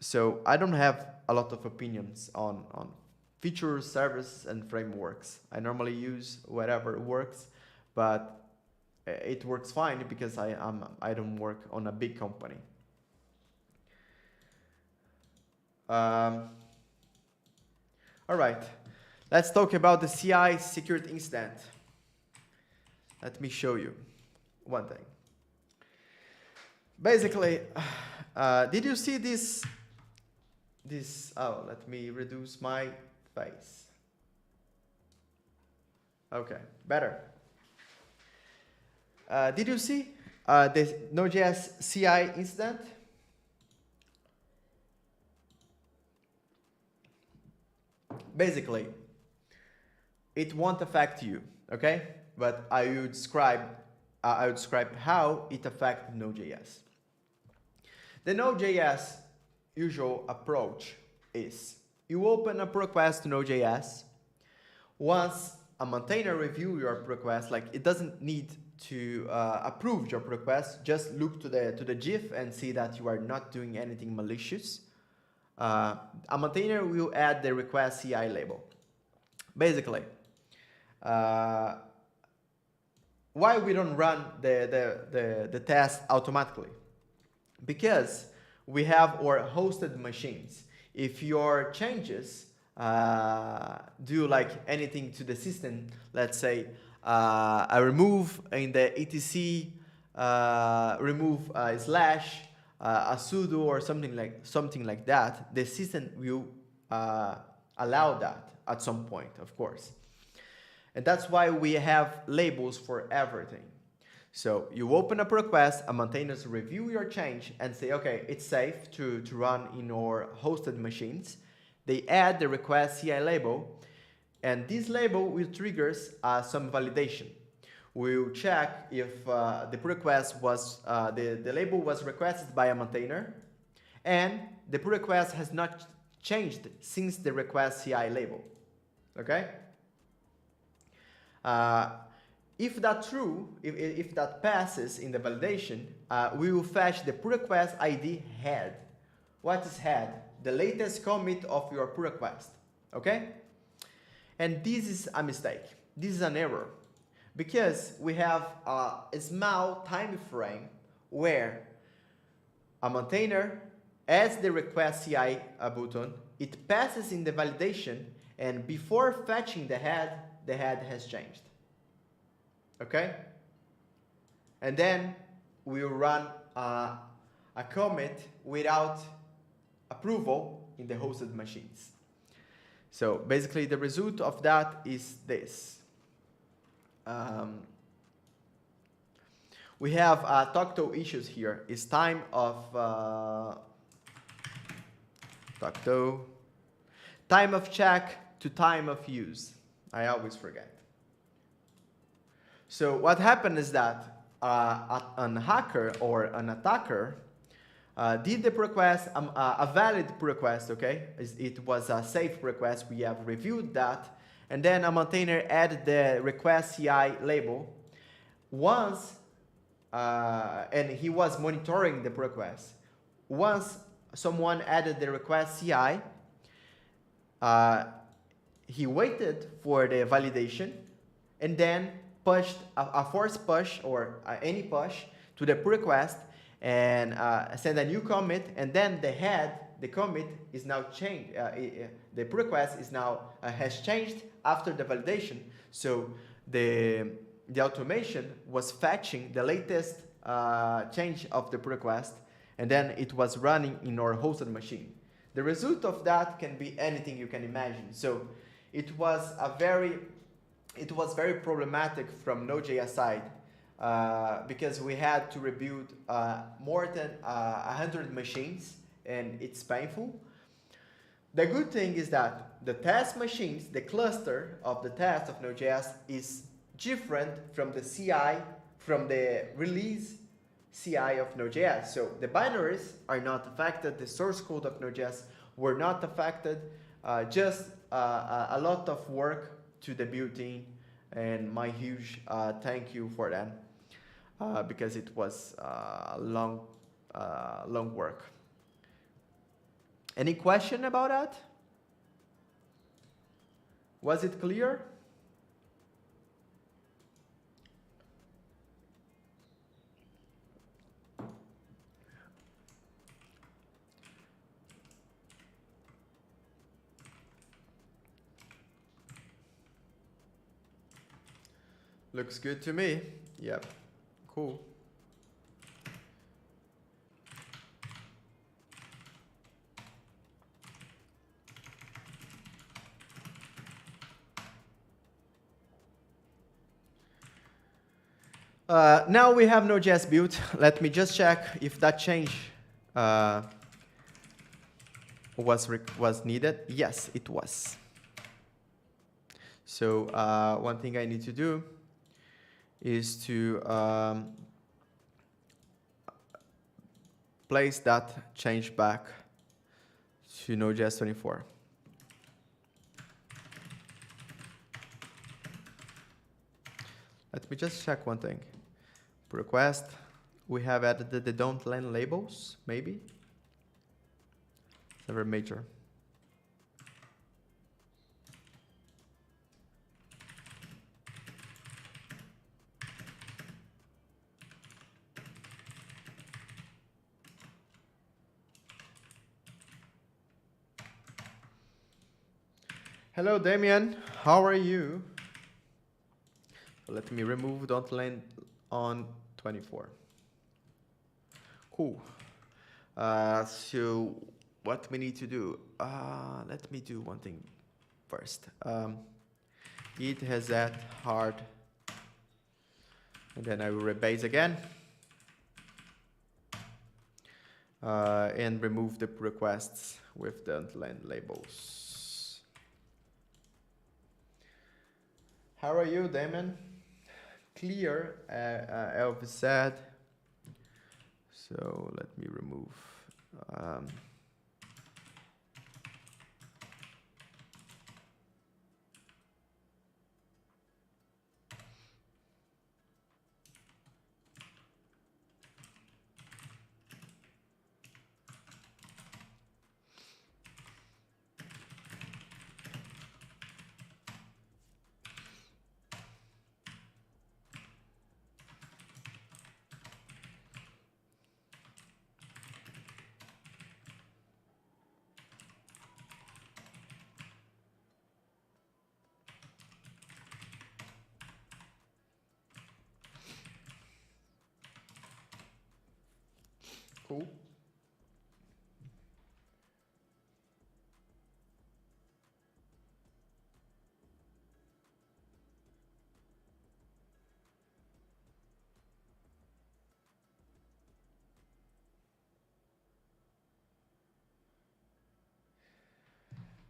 So I don't have a lot of opinions on features, services, and frameworks. I normally use whatever works, but it works fine because I don't work on a big company. All right, let's talk about the CI secured incident. Let me show you one thing. Basically, did you see this? Oh, let me reduce my face. Okay, better. Did you see the Node.js CI incident? Basically, it won't affect you, okay? But I would describe how it affects Node.js. The Node.js usual approach is you open a pull request to Node.js. Once a maintainer review your pull request, like it doesn't need to approve your pull request, just look to the GIF and see that you are not doing anything malicious. A maintainer will add the request CI label. Basically, why we don't run the test automatically? Because we have our hosted machines. If your changes do like anything to the system, let's say I remove in the etc remove slash a sudo or something like that, the system will allow that at some point, of course. And that's why we have labels for everything. So you open up a request, a maintainers review your change and say, okay, it's safe to run in your hosted machines. They add the request CI label, and this label will trigger some validation. We'll check if the pull request was, the label was requested by a maintainer, and the pull request has not changed since the request CI label. Okay? If that's true, if that passes in the validation, we will fetch the pull request ID head. What is head? The latest commit of your pull request. Okay? And this is a mistake. This is an error. Because we have a small time frame where a maintainer adds the request CI button, it passes in the validation, and before fetching the head has changed. Okay? And then we'll run a commit without approval in the hosted machines. So basically the result of that is this. We have talk-to issues here. It's time of talk-to, time of check to time of use. I always forget. So what happened is that an hacker or an attacker did the request, a valid request, okay? It was a safe request, we have reviewed that. And then a maintainer added the request CI label. Once, and he was monitoring the request. Once someone added the request CI, he waited for the validation and then pushed a force push or any push to the pull request and send a new commit, and then the commit is now changed. The pull request is now has changed after the validation. So the automation was fetching the latest change of the pull request, and then it was running in our hosted machine. The result of that can be anything you can imagine. So it was very problematic from Node.js side because we had to rebuild more than 100 machines, and it's painful. The good thing is that the test machines, the cluster of the test of Node.js is different from the CI, from the release CI of Node.js. So the binaries are not affected, the source code of Node.js were not affected, just a lot of work to the build team, and my huge thank you for them because it was long work. Any question about that? Was it clear? Looks good to me. Yep. Cool. Now we have Node.js built. Let me just check if that change was needed. Yes, it was. So one thing I need to do is to place that change back to Node.js 24. Let me just check one thing. Request, we have added the don't land labels, maybe. It's never major. Hello, Damien. How are you? Let me remove don't land on 24. Cool. So what we need to do? Let me do one thing first. Git has that hard And then I will rebase again. And remove the requests with the until-end labels. How are you, Damon? Clear, Elvis said. So let me remove. Cool.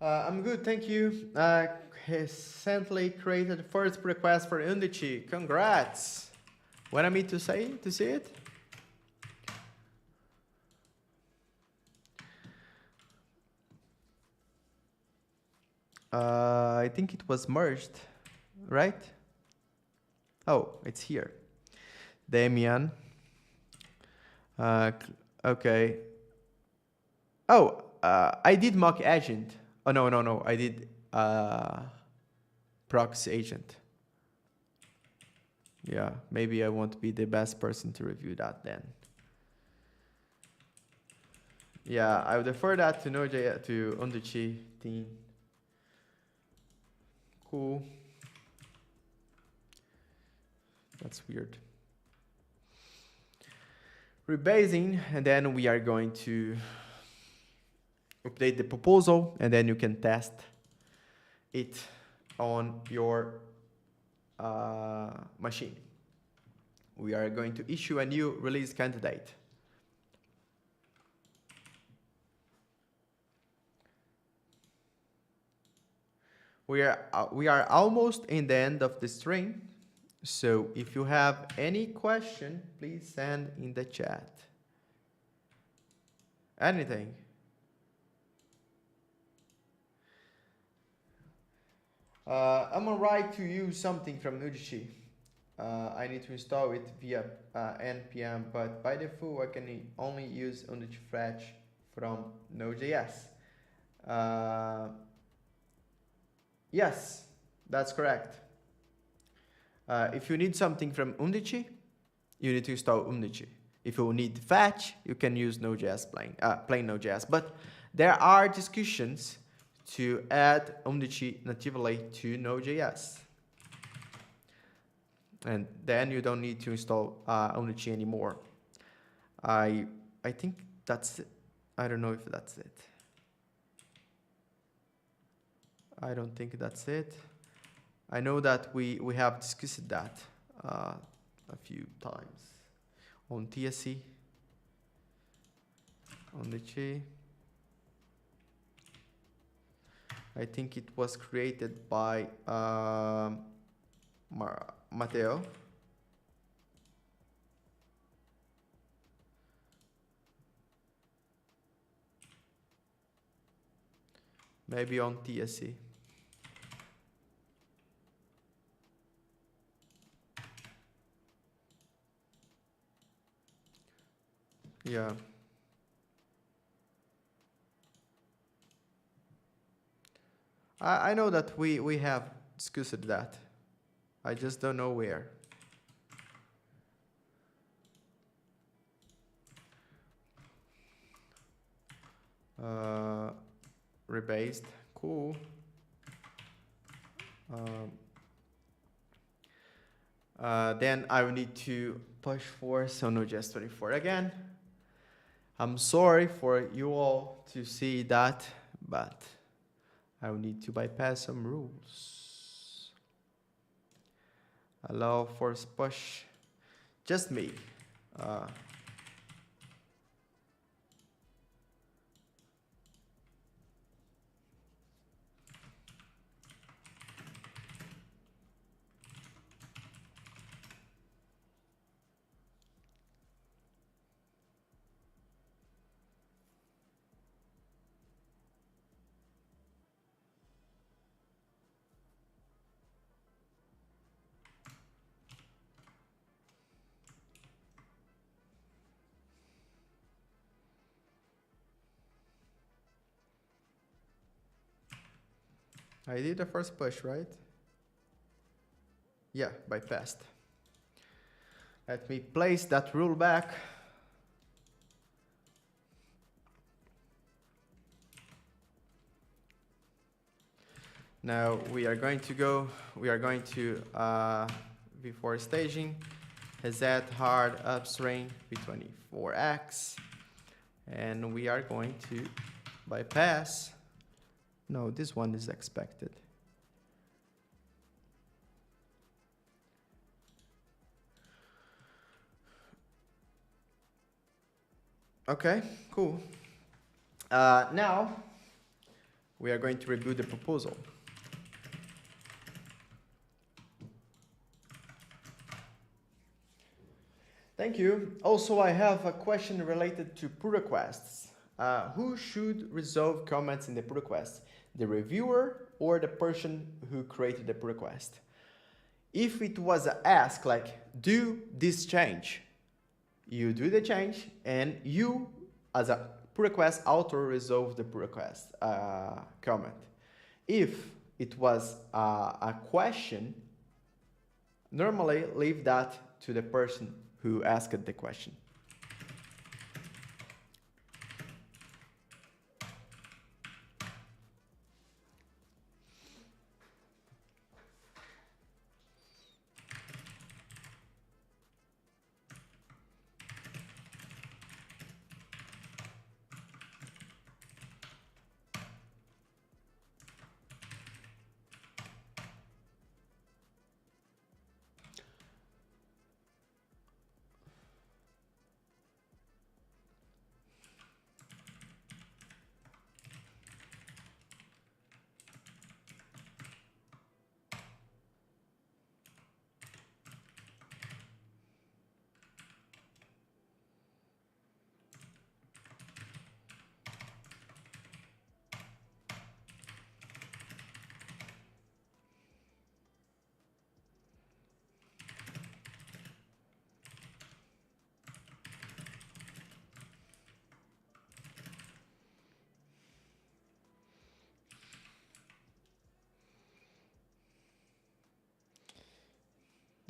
I'm good, thank you. Recently created the first request for Undici. Congrats. Want me to see it? I think it was merged, right? Oh, it's here. Damian. Okay. Oh, I did mock agent. Oh, no. I did proxy agent. Yeah, maybe I won't be the best person to review that then. Yeah, I would defer that to Node.js, to Undici team. Cool. That's weird. Rebasing, and then we are going to update the proposal, and then you can test it on your machine. We are going to issue a new release candidate. We are almost in the end of the string. So if you have any question, please send in the chat. Anything. I'm alright to use something from Node.js. I need to install it via npm, but by default I can only use Node.js fetch from Node.js. Yes, that's correct. If you need something from Undici, you need to install Undici. If you need fetch, you can use Node.js plain Node.js. But there are discussions to add Undici natively to Node.js. And then you don't need to install Undici anymore. I think that's it. I don't know if that's it. I don't think that's it. I know that we have discussed that a few times on TSC, on the Chi. I think it was created by Matteo. Maybe on TSC. Yeah. I know that we have discussed that. I just don't know where. Rebased, cool. Then I will need to push for Node.js 24 again. I'm sorry for you all to see that, but I will need to bypass some rules. Allow force push. just me. Uh, I did the first push, right? Yeah, bypassed. Let me place that rule back. Now we are going to before staging, reset hard upstream v24x, and we are going to bypass. No, this one is expected. Okay, cool. Now we are going to reboot the proposal. Thank you. Also, I have a question related to pull requests. Who should resolve comments in the pull request? The reviewer or the person who created the pull request? If it was an ask like, do this change, you do the change and you, as a pull request author, resolve the pull request comment. If it was a question, normally leave that to the person who asked the question.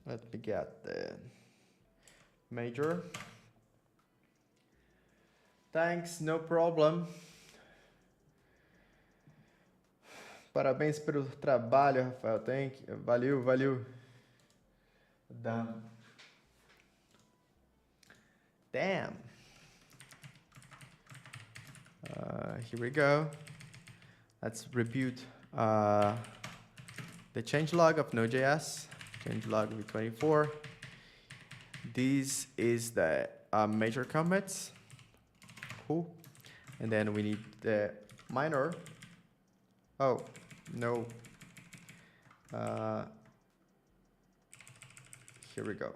Let me get the major. Thanks, no problem. Parabéns pelo trabalho, Rafael. Thank you. Valeu, valeu. Damn. Here we go. Let's reboot the changelog of Node.js. Changelog v24. This is the major commits. Cool. And then we need the minor. Oh, no. Here we go.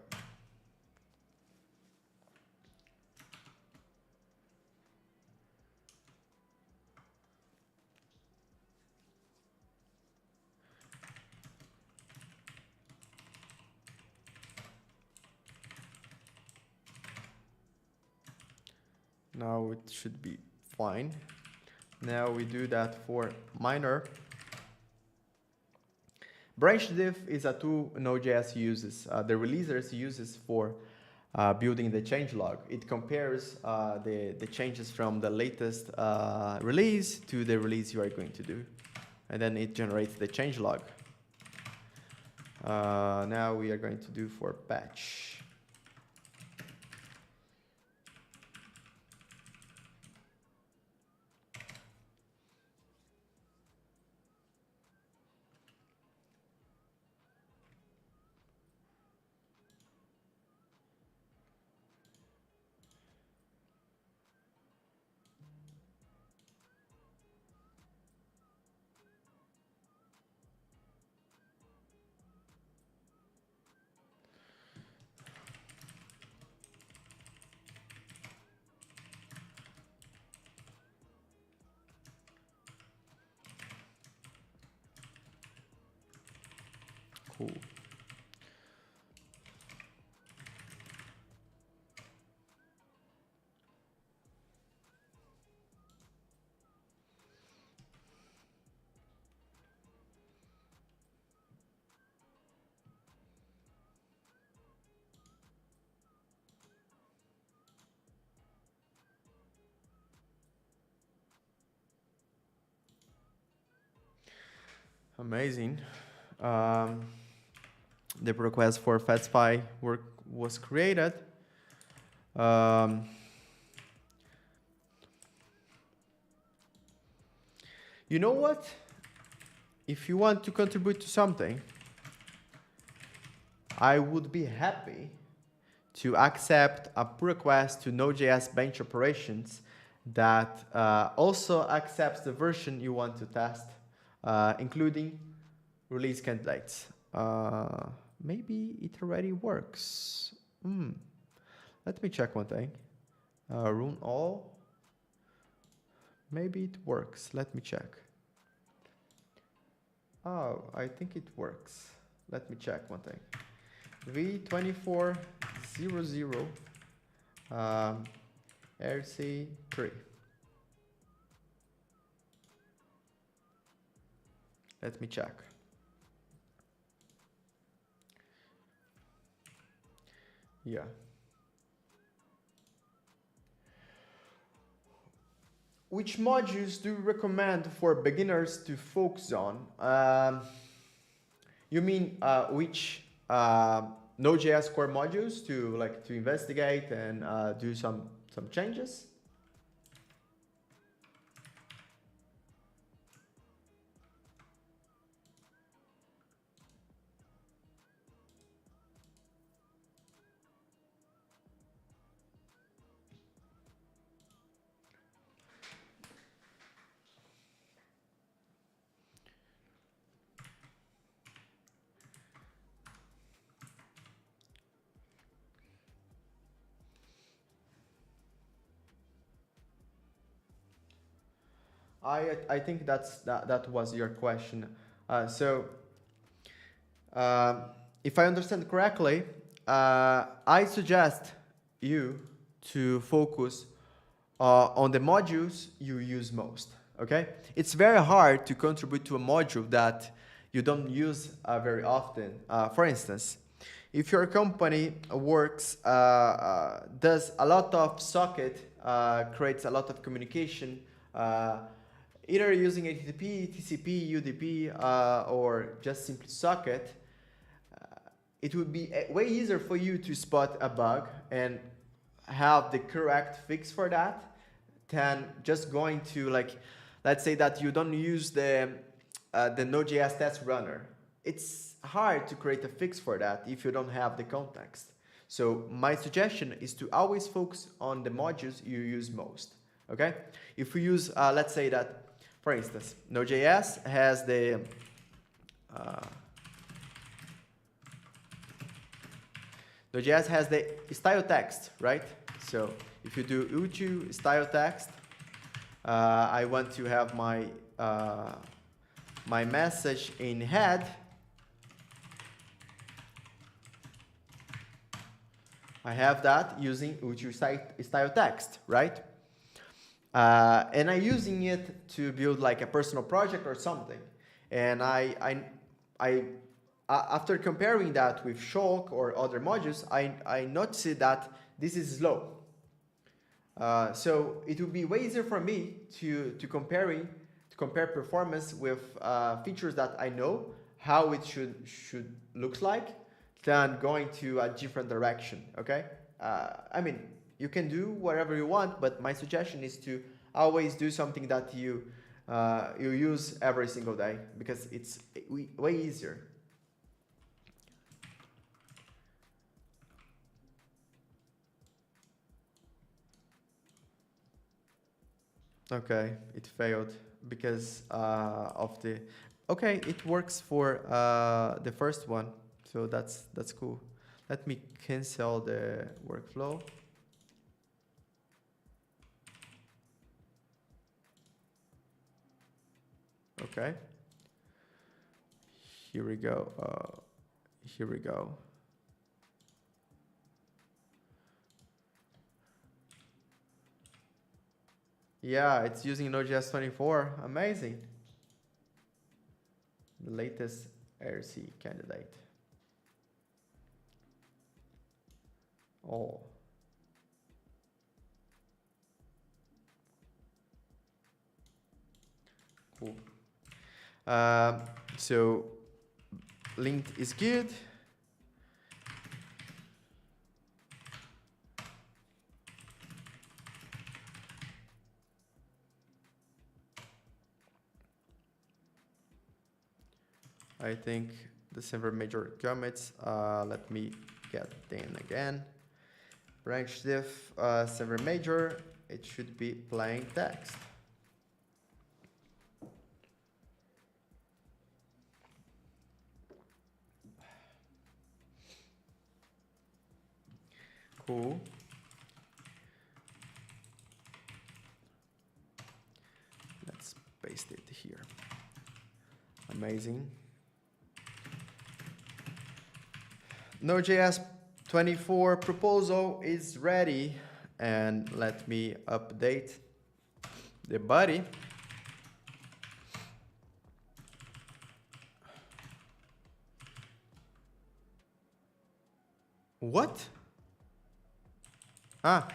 Now it should be fine. Now we do that for minor. Branch diff is a tool Node.js uses, the releasers uses for building the changelog. It compares the changes from the latest release to the release you are going to do. And then it generates the changelog. Now we are going to do for batch. Cool. Amazing. Um, the request for FatSpy work was created. Um, you know what? If you want to contribute to something, I would be happy to accept a pull request to Node.js bench operations that also accepts the version you want to test, including release candidates. Maybe it already works. Let me check one thing. Run all. Maybe it works. Let me check. Oh, I think it works. Let me check one thing. V2400 RC3. Let me check. Yeah. Which modules do you recommend for beginners to focus on? You mean which Node.js core modules to investigate and do some changes? I think that was your question. So if I understand correctly, I suggest you to focus on the modules you use most. Okay, it's very hard to contribute to a module that you don't use very often. For instance, if your company does a lot of socket, creates a lot of communication, either using HTTP, TCP, UDP, or just simply socket, it would be way easier for you to spot a bug and have the correct fix for that than just going to, like, let's say that you don't use the Node.js test runner. It's hard to create a fix for that if you don't have the context. So my suggestion is to always focus on the modules you use most. Okay? If we use, let's say that, for instance, Node.js has the Node.js has the style text, right? So if you do utu style text, I want to have my my message in head. I have that using utu style text, right? And I'm using it to build like a personal project or something. And after comparing that with Shulk or other modules, I noticed that this is slow. So it would be way easier for me to compare performance with features that I know how it should look like than going to a different direction. Okay, I mean, you can do whatever you want, but my suggestion is to always do something that you use every single day, because it's way easier. Okay, it failed because of the. Okay, it works for the first one, so that's cool. Let me cancel the workflow. Okay. Here we go. here we go. Yeah, it's using Node.js 24. Amazing. The latest IRC candidate. Oh. Cool. So linked is good. I think the server major commits. Let me get in again. Branch diff server major. It should be plain text. Cool. Let's paste it here. Amazing. Node.js 24 proposal is ready, and let me update the body. What? Ah.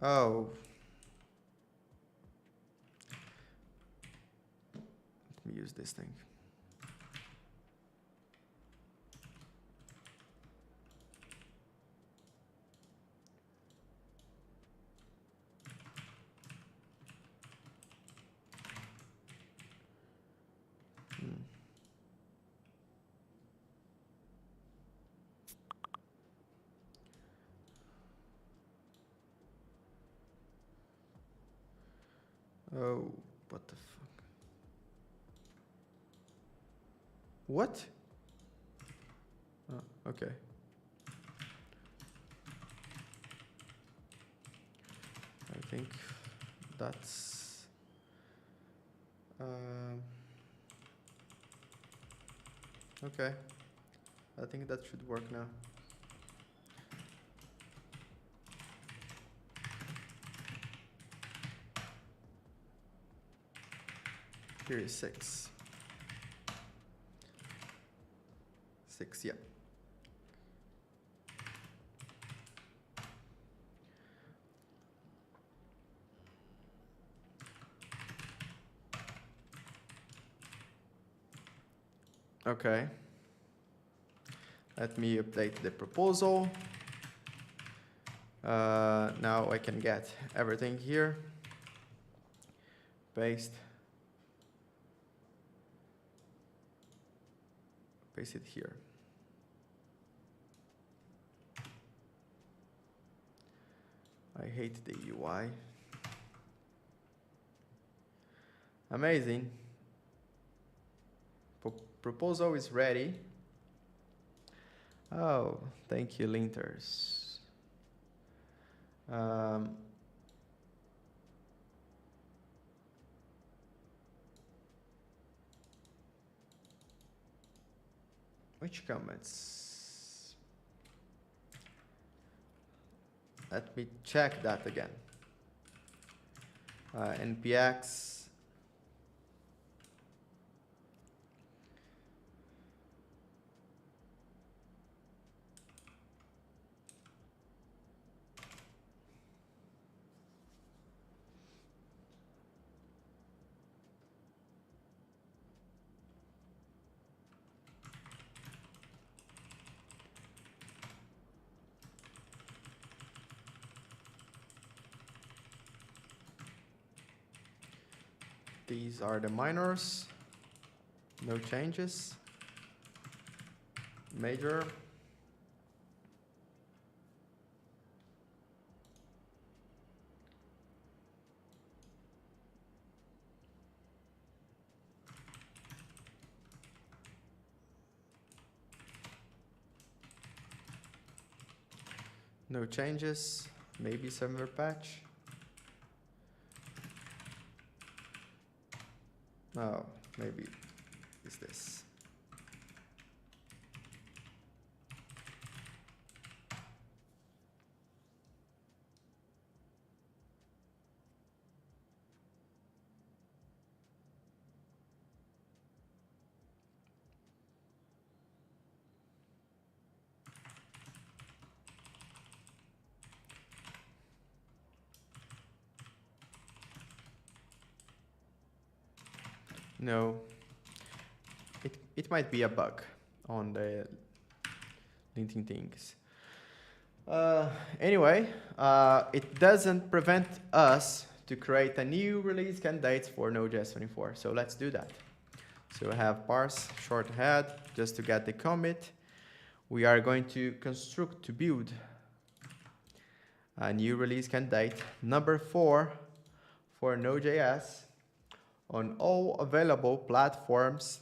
Oh. Let me use this thing. Oh, what the fuck? What? Oh, okay. I think that's okay. I think that should work now. Here is 6. 6, yeah. Okay. Let me update the proposal. Now I can get everything here. Paste. Paste it here. I hate the UI. Amazing. Proposal is ready. Oh, thank you, linters. Which comments? Let me check that again. NPX. These are the minors. No changes. Major. No changes. Maybe server patch. Oh, maybe it's this. No, it might be a bug on the linting things. Anyway, it doesn't prevent us to create a new release candidate for Node.js 24. So let's do that. So I have parse short head just to get the commit. We are going to construct to build a new release candidate number 4 for Node.js on all available platforms.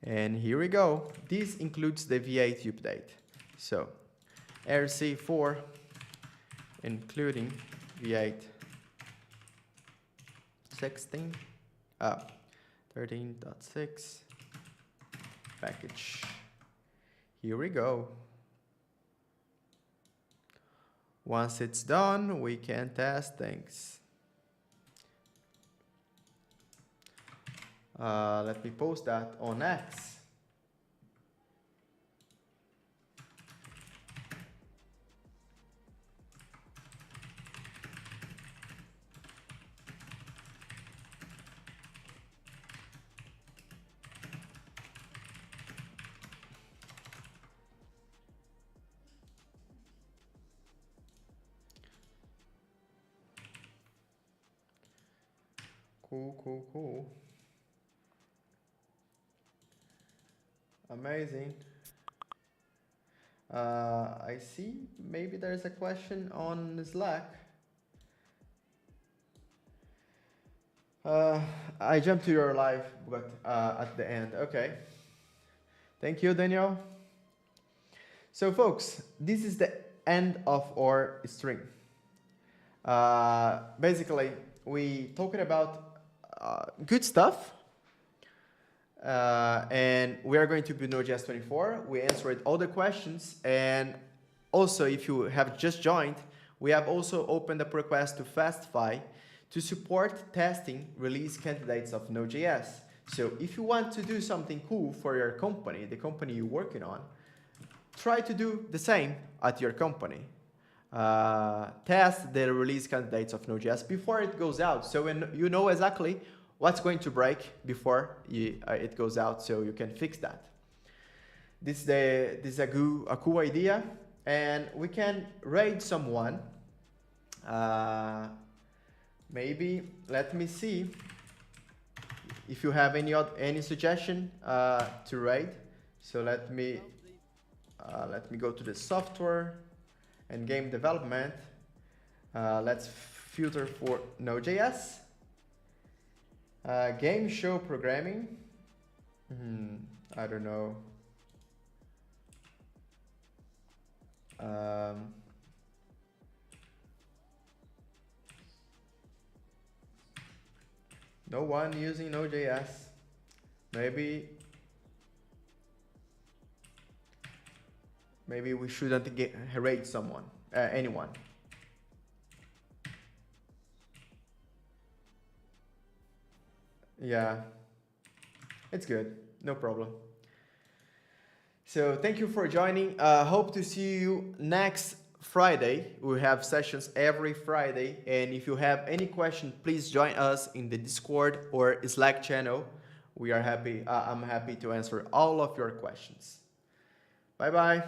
And here we go. This includes the V8 update. So RC4 including V8 13.6 package. Here we go. Once it's done, we can test things. Let me post that on X. Cool. Amazing. I see maybe there's a question on Slack. I jumped to your live, but at the end. Okay. Thank you, Daniel. So, folks, this is the end of our stream. Basically, we talking about good stuff. And we are going to build Node.js 24. We answered all the questions. And also, if you have just joined, we have also opened up a request to Fastify to support testing release candidates of Node.js. So if you want to do something cool for your company, the company you're working on, try to do the same at your company. Test the release candidates of Node.js before it goes out, so when you know exactly what's going to break before it goes out, so you can fix that. This is a cool idea, and we can raid someone. Maybe let me see if you have any suggestion to raid. So let me go to the software and game development. Let's filter for Node.js. Game show programming. I don't know. No one using Node.js. Maybe we shouldn't raid someone, anyone. Yeah, it's good, no problem. So thank you for joining. Hope to see you next Friday. We have sessions every Friday, and if you have any question, please join us in the Discord or Slack channel. We are happy. I'm happy to answer all of your questions. Bye bye.